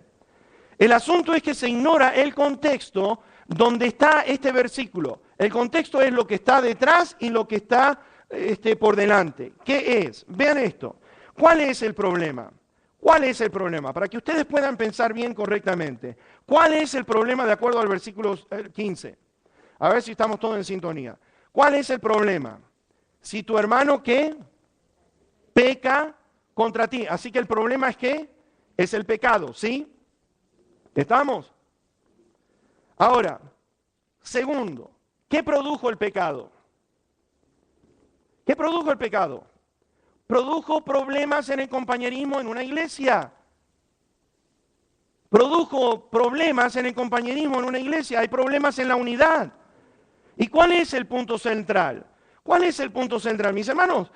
El asunto es que se ignora el contexto donde está este versículo. El contexto es lo que está detrás y lo que está por delante. ¿Qué es? Vean esto. ¿Cuál es el problema? ¿Cuál es el problema? Para que ustedes puedan pensar bien correctamente. ¿Cuál es el problema de acuerdo al versículo 15? A ver si estamos todos en sintonía. ¿Cuál es el problema? Si tu hermano, ¿qué? Peca contra ti. Así que el problema es ¿qué? Es el pecado, ¿sí? ¿Estamos? Ahora, segundo, ¿qué produjo el pecado? ¿Qué produjo el pecado? Produjo problemas en el compañerismo en una iglesia. Produjo problemas en el compañerismo en una iglesia. Hay problemas en la unidad. ¿Y cuál es el punto central? ¿Cuál es el punto central, mis hermanos?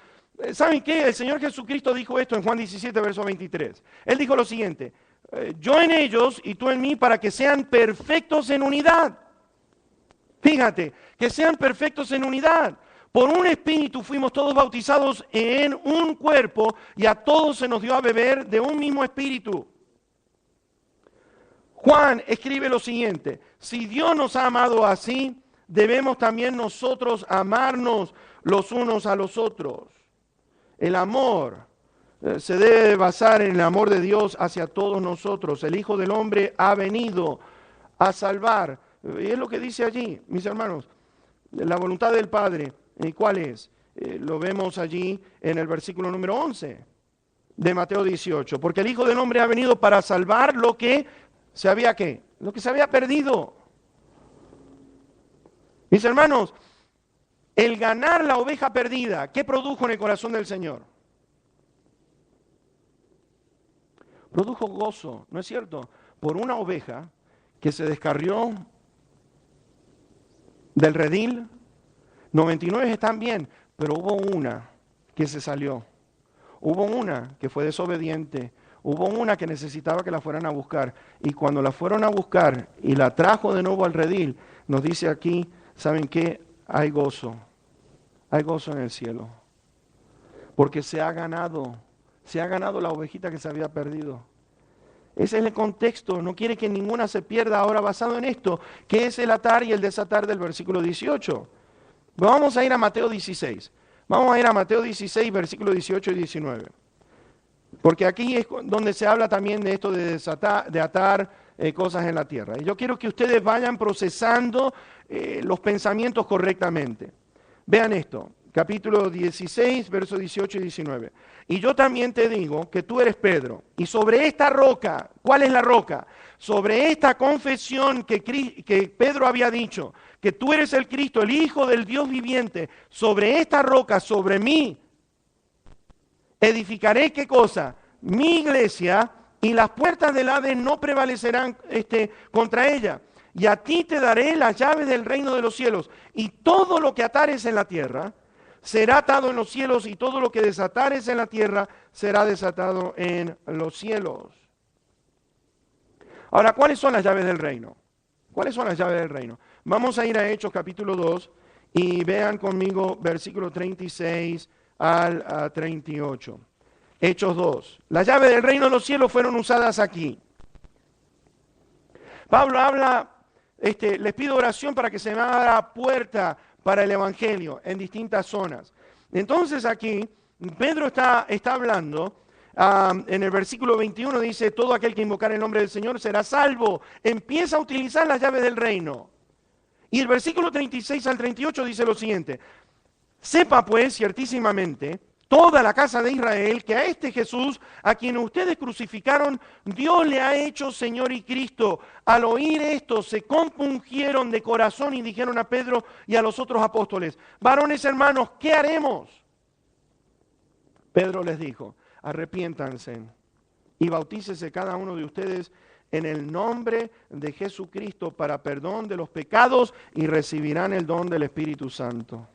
¿Saben qué? El Señor Jesucristo dijo esto en Juan 17, verso 23. Él dijo lo siguiente, yo en ellos y tú en mí para que sean perfectos en unidad. Fíjate, que sean perfectos en unidad. Por un espíritu fuimos todos bautizados en un cuerpo y a todos se nos dio a beber de un mismo espíritu. Juan escribe lo siguiente: si Dios nos ha amado así, debemos también nosotros amarnos los unos a los otros. El amor se debe basar en el amor de Dios hacia todos nosotros. El Hijo del Hombre ha venido a salvar. Y es lo que dice allí, mis hermanos, la voluntad del Padre. ¿Cuál es? Lo vemos allí en el versículo número 11 de Mateo 18. Porque el Hijo del Hombre ha venido para salvar lo que se había, ¿qué? Lo que se había perdido. Mis hermanos, el ganar la oveja perdida, ¿qué produjo en el corazón del Señor? Produjo gozo, ¿no es cierto? Por una oveja que se descarrió del redil. 99 están bien, pero hubo una que se salió. Hubo una que fue desobediente. Hubo una que necesitaba que la fueran a buscar. Y cuando la fueron a buscar y la trajo de nuevo al redil, nos dice aquí, ¿saben qué? Hay gozo. Hay gozo en el cielo. Porque se ha ganado la ovejita que se había perdido. Ese es el contexto. No quiere que ninguna se pierda ahora basado en esto, que es el atar y el desatar del versículo 18. Vamos a ir a Mateo 16. Vamos a ir a Mateo 16, versículo 18 y 19. Porque aquí es donde se habla también de esto de desatar, de atar cosas en la tierra. Y yo quiero que ustedes vayan procesando los pensamientos correctamente. Vean esto, capítulo 16, versos 18 y 19. Y yo también te digo que tú eres Pedro, y sobre esta roca, ¿cuál es la roca? Sobre esta confesión que Pedro había dicho, que tú eres el Cristo, el Hijo del Dios viviente, sobre esta roca, sobre mí, edificaré, ¿qué cosa? Mi iglesia, y las puertas del Hades no prevalecerán contra ella. Y a ti te daré las llaves del reino de los cielos, y todo lo que atares en la tierra será atado en los cielos, y todo lo que desatares en la tierra será desatado en los cielos. Ahora, ¿cuáles son las llaves del reino? ¿Cuáles son las llaves del reino? Vamos a ir a Hechos capítulo 2 y vean conmigo versículo 36 al 38. Hechos 2. Las llaves del reino de los cielos fueron usadas aquí. Pablo habla, les pido oración para que se me abra puerta para el evangelio en distintas zonas. Entonces aquí Pedro está hablando, en el versículo 21 dice, todo aquel que invocar el nombre del Señor será salvo. Empieza a utilizar las llaves del reino. Y el versículo 36 al 38 dice lo siguiente: sepa pues ciertísimamente toda la casa de Israel que a este Jesús, a quien ustedes crucificaron, Dios le ha hecho Señor y Cristo. Al oír esto se compungieron de corazón y dijeron a Pedro y a los otros apóstoles: varones hermanos, ¿qué haremos? Pedro les dijo: arrepiéntanse y bautícese cada uno de ustedes en el nombre de Jesucristo para perdón de los pecados y recibirán el don del Espíritu Santo.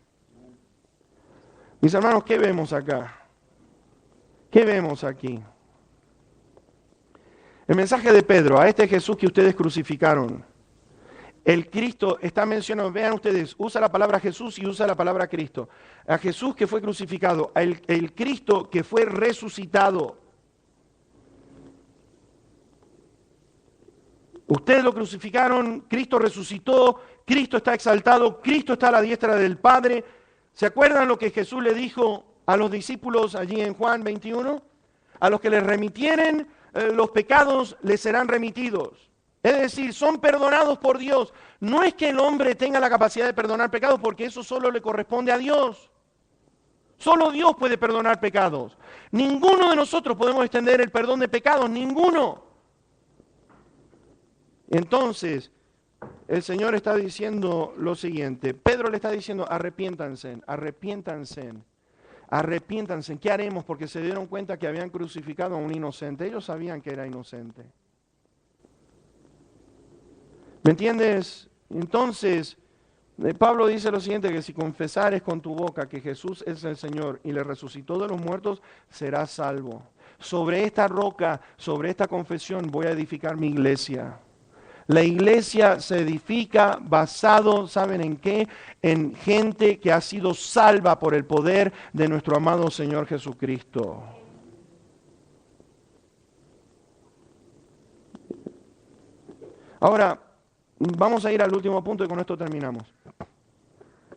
Mis hermanos, ¿qué vemos acá? ¿Qué vemos aquí? El mensaje de Pedro: a este Jesús que ustedes crucificaron. El Cristo está mencionado, vean ustedes, usa la palabra Jesús y usa la palabra Cristo. A Jesús que fue crucificado, el Cristo que fue resucitado. Ustedes lo crucificaron, Cristo resucitó, Cristo está exaltado, Cristo está a la diestra del Padre. ¿Se acuerdan lo que Jesús le dijo a los discípulos allí en Juan 21? A los que les remitieren los pecados les serán remitidos. Es decir, son perdonados por Dios. No es que el hombre tenga la capacidad de perdonar pecados, porque eso solo le corresponde a Dios. Solo Dios puede perdonar pecados. Ninguno de nosotros podemos extender el perdón de pecados, ninguno. Entonces, el Señor está diciendo lo siguiente. Pedro le está diciendo: arrepiéntanse, arrepiéntanse, arrepiéntanse. ¿Qué haremos? Porque se dieron cuenta que habían crucificado a un inocente. Ellos sabían que era inocente. ¿Me entiendes? Entonces, Pablo dice lo siguiente: que si confesares con tu boca que Jesús es el Señor y le resucitó de los muertos, serás salvo. Sobre esta roca, sobre esta confesión voy a edificar mi iglesia. La iglesia se edifica basado, ¿saben en qué? En gente que ha sido salva por el poder de nuestro amado Señor Jesucristo. Ahora, vamos a ir al último punto y con esto terminamos.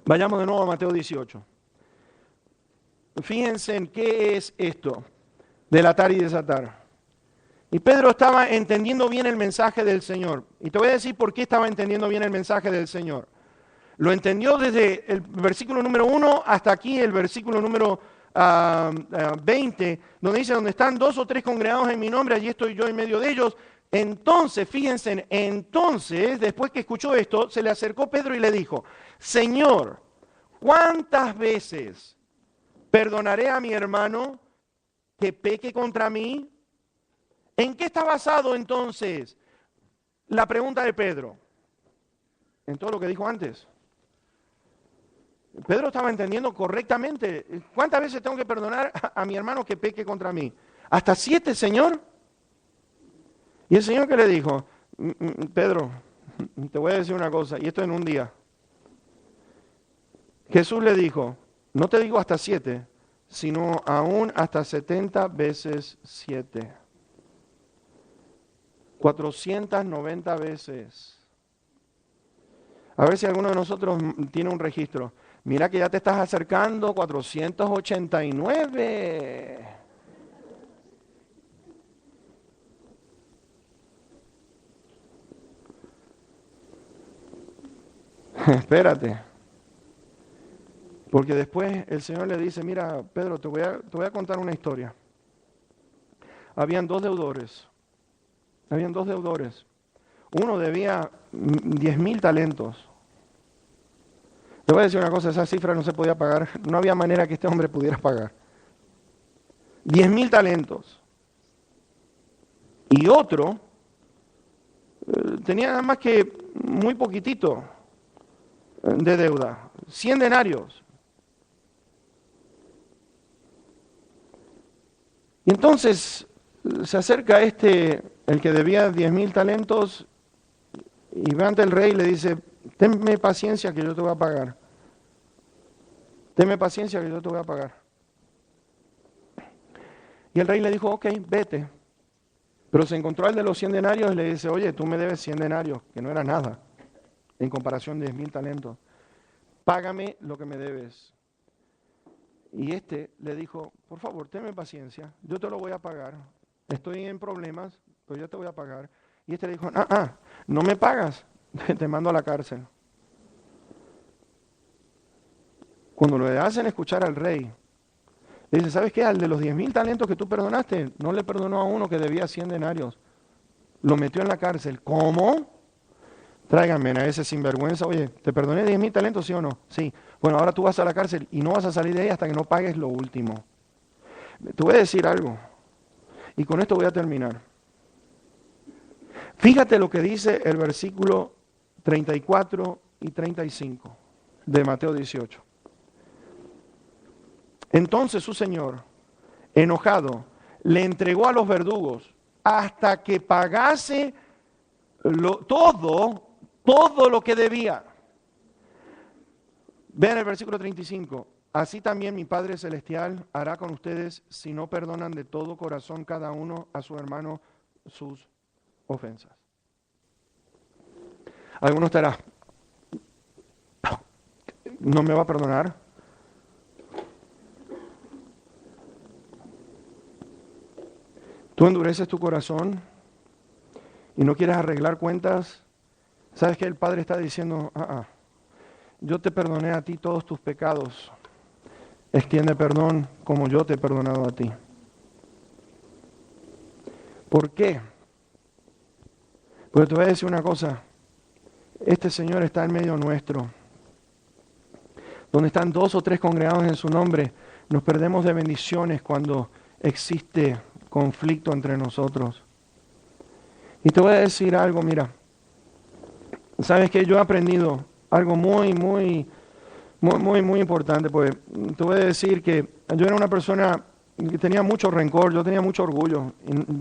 Vayamos de nuevo a Mateo 18. Fíjense en qué es esto, delatar y desatar. Y Pedro estaba entendiendo bien el mensaje del Señor. Y te voy a decir por qué estaba entendiendo bien el mensaje del Señor. Lo entendió desde el versículo número 1 hasta aquí, el versículo número 20, donde dice, donde están 2 o 3 congregados en mi nombre, allí estoy yo en medio de ellos. Entonces, fíjense, después que escuchó esto, se le acercó Pedro y le dijo, Señor, ¿cuántas veces perdonaré a mi hermano que peque contra mí? ¿En qué está basado entonces la pregunta de Pedro? En todo lo que dijo antes. Pedro estaba entendiendo correctamente. ¿Cuántas veces tengo que perdonar a mi hermano que peque contra mí? ¿Hasta 7, Señor? Y el Señor, ¿qué le dijo? Pedro, te voy a decir una cosa, y esto en un día. Jesús le dijo, no te digo hasta 7, sino aún hasta 70 veces 7. 490 veces. A ver si alguno de nosotros tiene un registro. Mira que ya te estás acercando, 489. Espérate. Porque después el Señor le dice, mira, Pedro, te voy a contar una historia. Habían dos deudores. Uno debía 10,000 talentos. Te voy a decir una cosa, esa cifra no se podía pagar. No había manera que este hombre pudiera pagar. 10,000 talentos. Y otro tenía nada más que muy poquitito de deuda. 100 denarios. Y entonces se acerca el que debía 10,000 talentos, y va ante el rey y le dice, tenme paciencia que yo te voy a pagar. Tenme paciencia que yo te voy a pagar. Y el rey le dijo, ok, vete. Pero se encontró al de los 100 denarios y le dice, oye, tú me debes 100 denarios, que no era nada, en comparación de 10,000 talentos. Págame lo que me debes. Y le dijo, por favor, tenme paciencia, yo te lo voy a pagar. Estoy en problemas, pero yo te voy a pagar. Y le dijo, no me pagas, te mando a la cárcel. Cuando le hacen escuchar al rey, le dice, ¿sabes qué? Al de los 10,000 talentos que tú perdonaste, no le perdonó a uno que debía 100 denarios. Lo metió en la cárcel. ¿Cómo? Tráiganme a ese sinvergüenza. Oye, ¿te perdoné 10,000 talentos, sí o no? Sí. Bueno, ahora tú vas a la cárcel y no vas a salir de ahí hasta que no pagues lo último. Te voy a decir algo. Y con esto voy a terminar. Fíjate lo que dice el versículo 34 y 35 de Mateo 18. Entonces su señor, enojado, le entregó a los verdugos hasta que pagase todo lo que debía. Vean el versículo 35. Así también mi Padre Celestial hará con ustedes si no perdonan de todo corazón cada uno a su hermano sus ofensas. Alguno estará, ¿no me va a perdonar? Tú endureces tu corazón y no quieres arreglar cuentas. ¿Sabes qué? El Padre está diciendo, yo te perdoné a ti todos tus pecados. Extiende perdón como yo te he perdonado a ti. ¿Por qué? Porque te voy a decir una cosa. Este Señor está en medio nuestro. Donde están 2 o 3 congregados en su nombre, nos perdemos de bendiciones cuando existe conflicto entre nosotros. Y te voy a decir algo, mira. Sabes que yo he aprendido algo muy importante, pues te voy a decir que yo era una persona tenía mucho rencor, yo tenía mucho orgullo.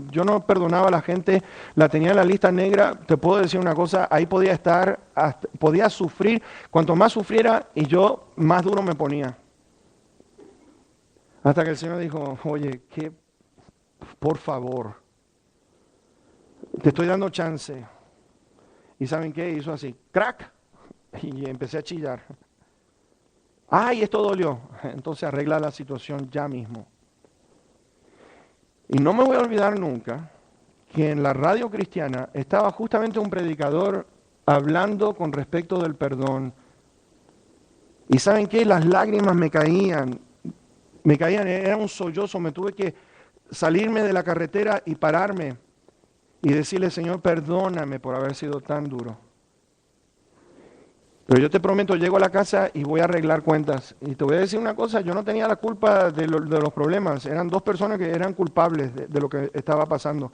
Yo no perdonaba a la gente, la tenía en la lista negra. Te puedo decir una cosa, ahí podía estar, podía sufrir. Cuanto más sufriera y yo, más duro me ponía. Hasta que el Señor dijo, oye, por favor, te estoy dando chance. ¿Y saben qué? Hizo así, crack, y empecé a chillar. ¡Ay, esto dolió! Entonces arregla la situación ya mismo. Y no me voy a olvidar nunca que en la radio cristiana estaba justamente un predicador hablando con respecto del perdón. Y ¿saben qué? Las lágrimas me caían, era un sollozo, me tuve que salirme de la carretera y pararme y decirle, Señor, perdóname por haber sido tan duro. Pero yo te prometo, llego a la casa y voy a arreglar cuentas. Y te voy a decir una cosa, yo no tenía la culpa de los problemas. Eran dos personas que eran culpables de lo que estaba pasando.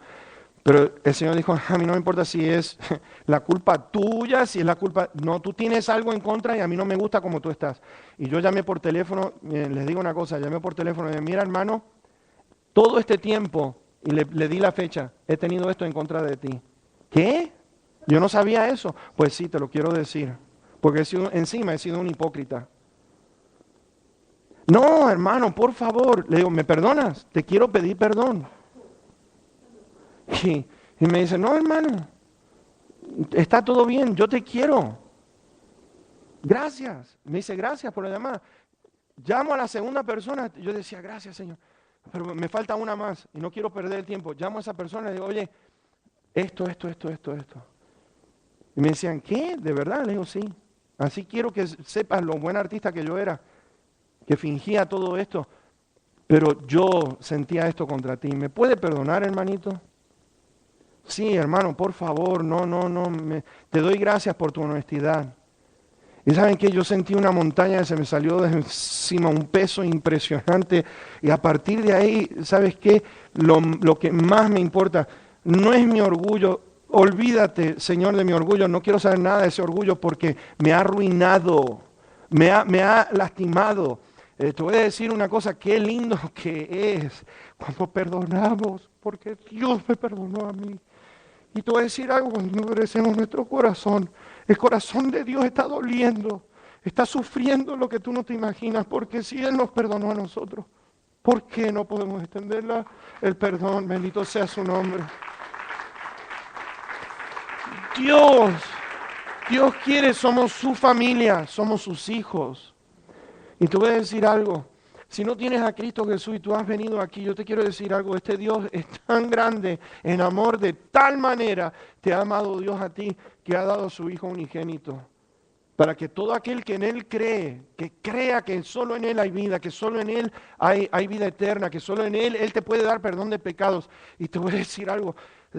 Pero el Señor dijo, a mí no me importa si es la culpa tuya, si es la culpa... No, tú tienes algo en contra y a mí no me gusta como tú estás. Y yo llamé por teléfono, les digo una cosa, llamé por teléfono y dije, mira hermano, todo este tiempo, y le di la fecha, he tenido esto en contra de ti. ¿Qué? Yo no sabía eso. Pues sí, te lo quiero decir. Porque encima he sido un hipócrita. No, hermano, por favor. Le digo, ¿me perdonas? Te quiero pedir perdón. Y me dice, no, hermano, está todo bien, yo te quiero. Gracias. Me dice, gracias por la llamada. Llamo a la segunda persona. Yo decía, gracias, Señor. Pero me falta una más y no quiero perder el tiempo. Llamo a esa persona y le digo, oye, esto. Y me decían, ¿qué? ¿De verdad? Le digo, sí. Así quiero que sepas lo buen artista que yo era, que fingía todo esto, pero yo sentía esto contra ti. ¿Me puede perdonar, hermanito? Sí, hermano, por favor, no, te doy gracias por tu honestidad. Y ¿saben qué? Yo sentí una montaña que se me salió de encima, un peso impresionante, y a partir de ahí, ¿sabes qué? Lo que más me importa no es mi orgullo. Olvídate, Señor, de mi orgullo. No quiero saber nada de ese orgullo porque me ha arruinado, me ha lastimado. Te voy a decir una cosa, qué lindo que es cuando perdonamos, porque Dios me perdonó a mí. Y te voy a decir algo, cuando endurecemos nuestro corazón, el corazón de Dios está doliendo, está sufriendo lo que tú no te imaginas, porque si Él nos perdonó a nosotros, ¿por qué no podemos extender el perdón? Bendito sea su nombre. Dios quiere, somos su familia, somos sus hijos. Y te voy a decir algo, si no tienes a Cristo Jesús y tú has venido aquí, yo te quiero decir algo, este Dios es tan grande en amor, de tal manera te ha amado Dios a ti, que ha dado a su Hijo unigénito, para que todo aquel que en Él cree, que crea que solo en Él hay vida, que solo en Él hay vida eterna, que solo en Él te puede dar perdón de pecados. Y te voy a decir algo,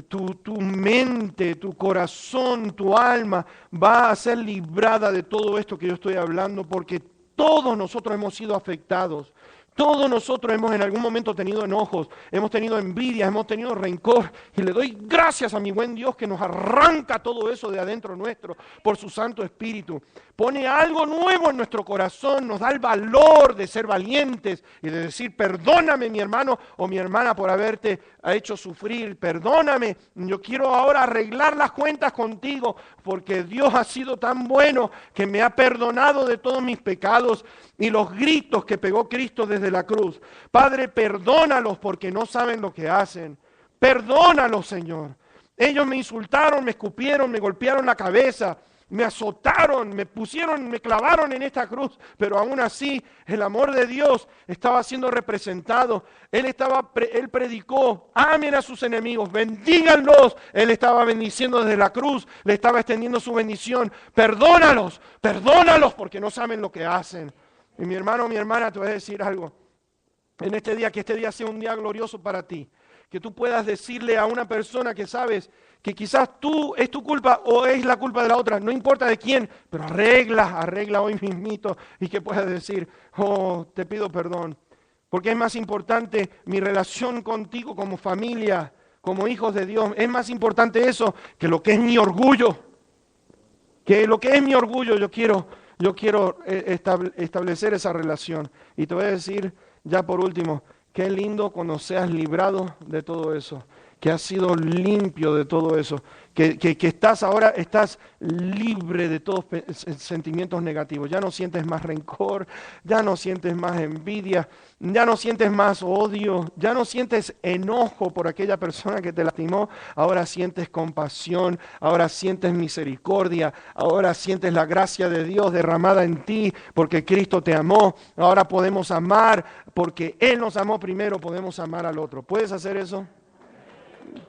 tu mente, tu corazón, tu alma va a ser librada de todo esto que yo estoy hablando, porque todos nosotros hemos sido afectados. Todos nosotros hemos en algún momento tenido enojos, hemos tenido envidia, hemos tenido rencor. Y le doy gracias a mi buen Dios que nos arranca todo eso de adentro nuestro por su Santo Espíritu. Pone algo nuevo en nuestro corazón, nos da el valor de ser valientes y de decir, perdóname mi hermano o mi hermana por haberte hecho sufrir. Perdóname, yo quiero ahora arreglar las cuentas contigo porque Dios ha sido tan bueno que me ha perdonado de todos mis pecados y los gritos que pegó Cristo desde la cruz. Padre, perdónalos porque no saben lo que hacen. Perdónalos, Señor. Ellos me insultaron, me escupieron, me golpearon la cabeza, me azotaron, me clavaron en esta cruz, pero aún así el amor de Dios estaba siendo representado. Él predicó, amen a sus enemigos, bendíganlos. Él estaba bendiciendo desde la cruz, le estaba extendiendo su bendición. Perdónalos porque no saben lo que hacen. Y mi hermano, mi hermana, te voy a decir algo. En este día, que este día sea un día glorioso para ti. Que tú puedas decirle a una persona que sabes que quizás es tu culpa o es la culpa de la otra, no importa de quién, pero arregla hoy mismito y que puedas decir, oh, te pido perdón. Porque es más importante mi relación contigo como familia, como hijos de Dios. Es más importante eso que lo que es mi orgullo. Que lo que es mi orgullo, yo quiero establecer esa relación. Y te voy a decir, ya por último, Qué lindo cuando seas librado de todo eso, que has sido limpio de todo eso, que estás libre de todos sentimientos negativos. Ya no sientes más rencor, ya no sientes más envidia, ya no sientes más odio, ya no sientes enojo por aquella persona que te lastimó. Ahora sientes compasión, ahora sientes misericordia, ahora sientes la gracia de Dios derramada en ti porque Cristo te amó. Ahora podemos amar porque Él nos amó primero, podemos amar al otro. ¿Puedes hacer eso?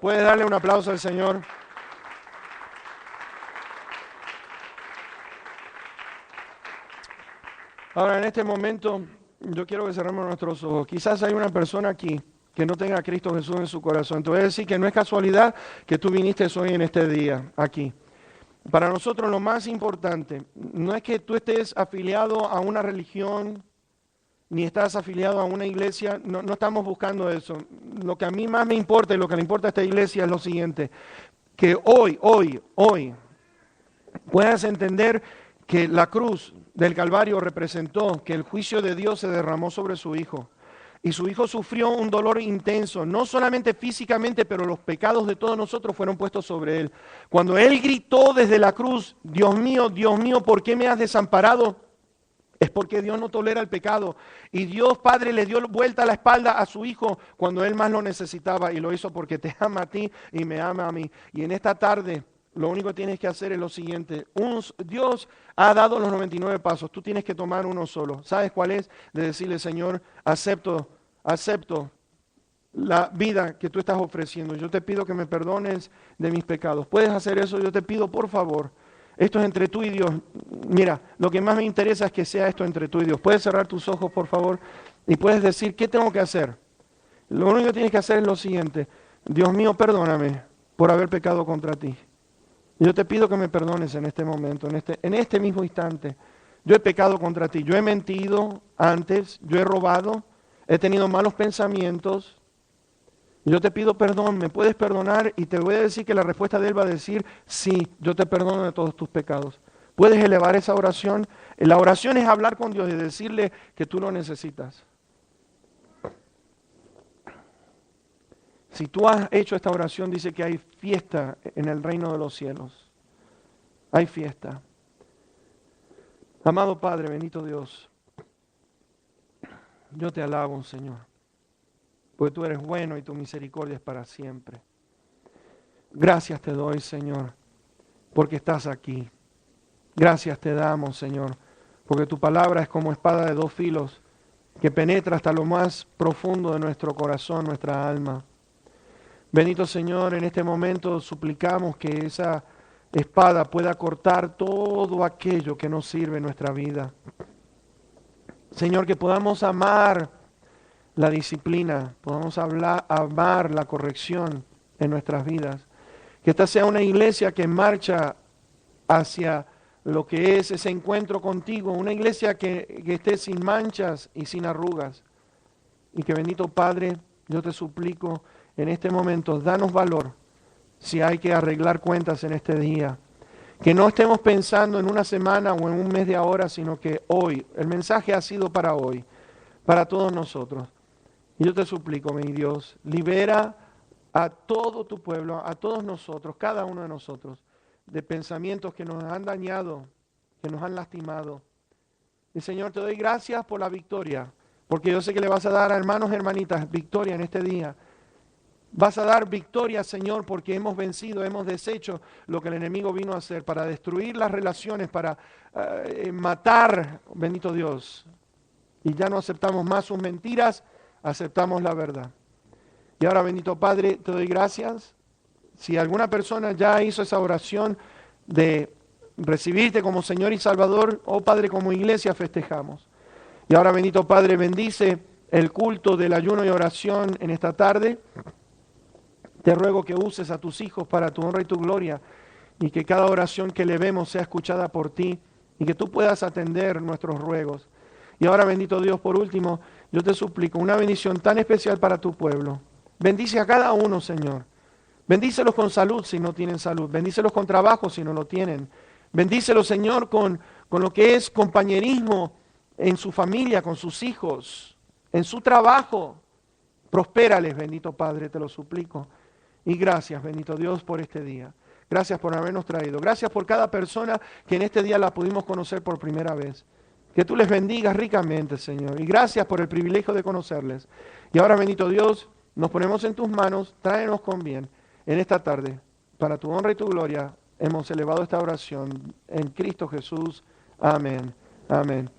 ¿Puedes darle un aplauso al Señor? Ahora, en este momento, yo quiero que cerremos nuestros ojos. Quizás hay una persona aquí que no tenga a Cristo Jesús en su corazón. Te voy a decir que no es casualidad que tú viniste hoy en este día, aquí. Para nosotros lo más importante no es que tú estés afiliado a una religión, ni estás afiliado a una iglesia, no estamos buscando eso. Lo que a mí más me importa y lo que le importa a esta iglesia es lo siguiente, que hoy puedas entender que la cruz del Calvario representó que el juicio de Dios se derramó sobre su Hijo. Y su Hijo sufrió un dolor intenso, no solamente físicamente, pero los pecados de todos nosotros fueron puestos sobre Él. Cuando Él gritó desde la cruz, Dios mío, ¿por qué me has desamparado? Es porque Dios no tolera el pecado. Y Dios Padre le dio vuelta la espalda a su Hijo cuando Él más lo necesitaba. Y lo hizo porque te ama a ti y me ama a mí. Y en esta tarde lo único que tienes que hacer es lo siguiente. Dios ha dado los 99 pasos. Tú tienes que tomar uno solo. ¿Sabes cuál es? De decirle, Señor, acepto la vida que tú estás ofreciendo. Yo te pido que me perdones de mis pecados. ¿Puedes hacer eso? Yo te pido, por favor. Esto es entre tú y Dios. Mira, lo que más me interesa es que sea esto entre tú y Dios. Puedes cerrar tus ojos, por favor, y puedes decir, ¿qué tengo que hacer? Lo único que tienes que hacer es lo siguiente. Dios mío, perdóname por haber pecado contra ti. Yo te pido que me perdones en este momento, en este mismo instante. Yo he pecado contra ti. Yo he mentido antes, yo he robado, he tenido malos pensamientos. Yo te pido perdón, ¿me puedes perdonar? Y te voy a decir que la respuesta de Él va a decir, sí, yo te perdono de todos tus pecados. ¿Puedes elevar esa oración? La oración es hablar con Dios y decirle que tú lo necesitas. Si tú has hecho esta oración, dice que hay fiesta en el reino de los cielos. Hay fiesta. Amado Padre, bendito Dios, yo te alabo, Señor, porque tú eres bueno y tu misericordia es para siempre. Gracias te doy, Señor, porque estás aquí. Gracias te damos, Señor, porque tu palabra es como espada de dos filos que penetra hasta lo más profundo de nuestro corazón, nuestra alma. Bendito Señor, en este momento suplicamos que esa espada pueda cortar todo aquello que no sirve en nuestra vida. Señor, que podamos amar la disciplina, podamos amar la corrección en nuestras vidas. Que esta sea una iglesia que marcha hacia lo que es ese encuentro contigo, una iglesia que esté sin manchas y sin arrugas. Y que bendito Padre, yo te suplico en este momento, danos valor si hay que arreglar cuentas en este día. Que no estemos pensando en una semana o en un mes de ahora, sino que hoy, el mensaje ha sido para hoy, para todos nosotros. Y yo te suplico, mi Dios, libera a todo tu pueblo, a todos nosotros, cada uno de nosotros, de pensamientos que nos han dañado, que nos han lastimado. Y Señor, te doy gracias por la victoria, porque yo sé que le vas a dar a hermanos y hermanitas victoria en este día. Vas a dar victoria, Señor, porque hemos vencido, hemos deshecho lo que el enemigo vino a hacer para destruir las relaciones, para matar, bendito Dios. Y ya no aceptamos más sus mentiras, aceptamos la verdad. Y ahora, bendito Padre, te doy gracias. Si alguna persona ya hizo esa oración de recibirte como Señor y Salvador, oh Padre, como iglesia festejamos. Y ahora, bendito Padre, bendice el culto del ayuno y oración en esta tarde. Te ruego que uses a tus hijos para tu honra y tu gloria y que cada oración que le vemos sea escuchada por ti y que tú puedas atender nuestros ruegos. Y ahora, bendito Dios, por último, yo te suplico una bendición tan especial para tu pueblo. Bendice a cada uno, Señor. Bendícelos con salud si no tienen salud. Bendícelos con trabajo si no lo tienen. Bendícelos, Señor, con lo que es compañerismo en su familia, con sus hijos, en su trabajo. Prospérales, bendito Padre, te lo suplico. Y gracias, bendito Dios, por este día. Gracias por habernos traído. Gracias por cada persona que en este día la pudimos conocer por primera vez. Que tú les bendigas ricamente, Señor. Y gracias por el privilegio de conocerles. Y ahora, bendito Dios, nos ponemos en tus manos. Tráenos con bien en esta tarde. Para tu honra y tu gloria hemos elevado esta oración en Cristo Jesús. Amén. Amén.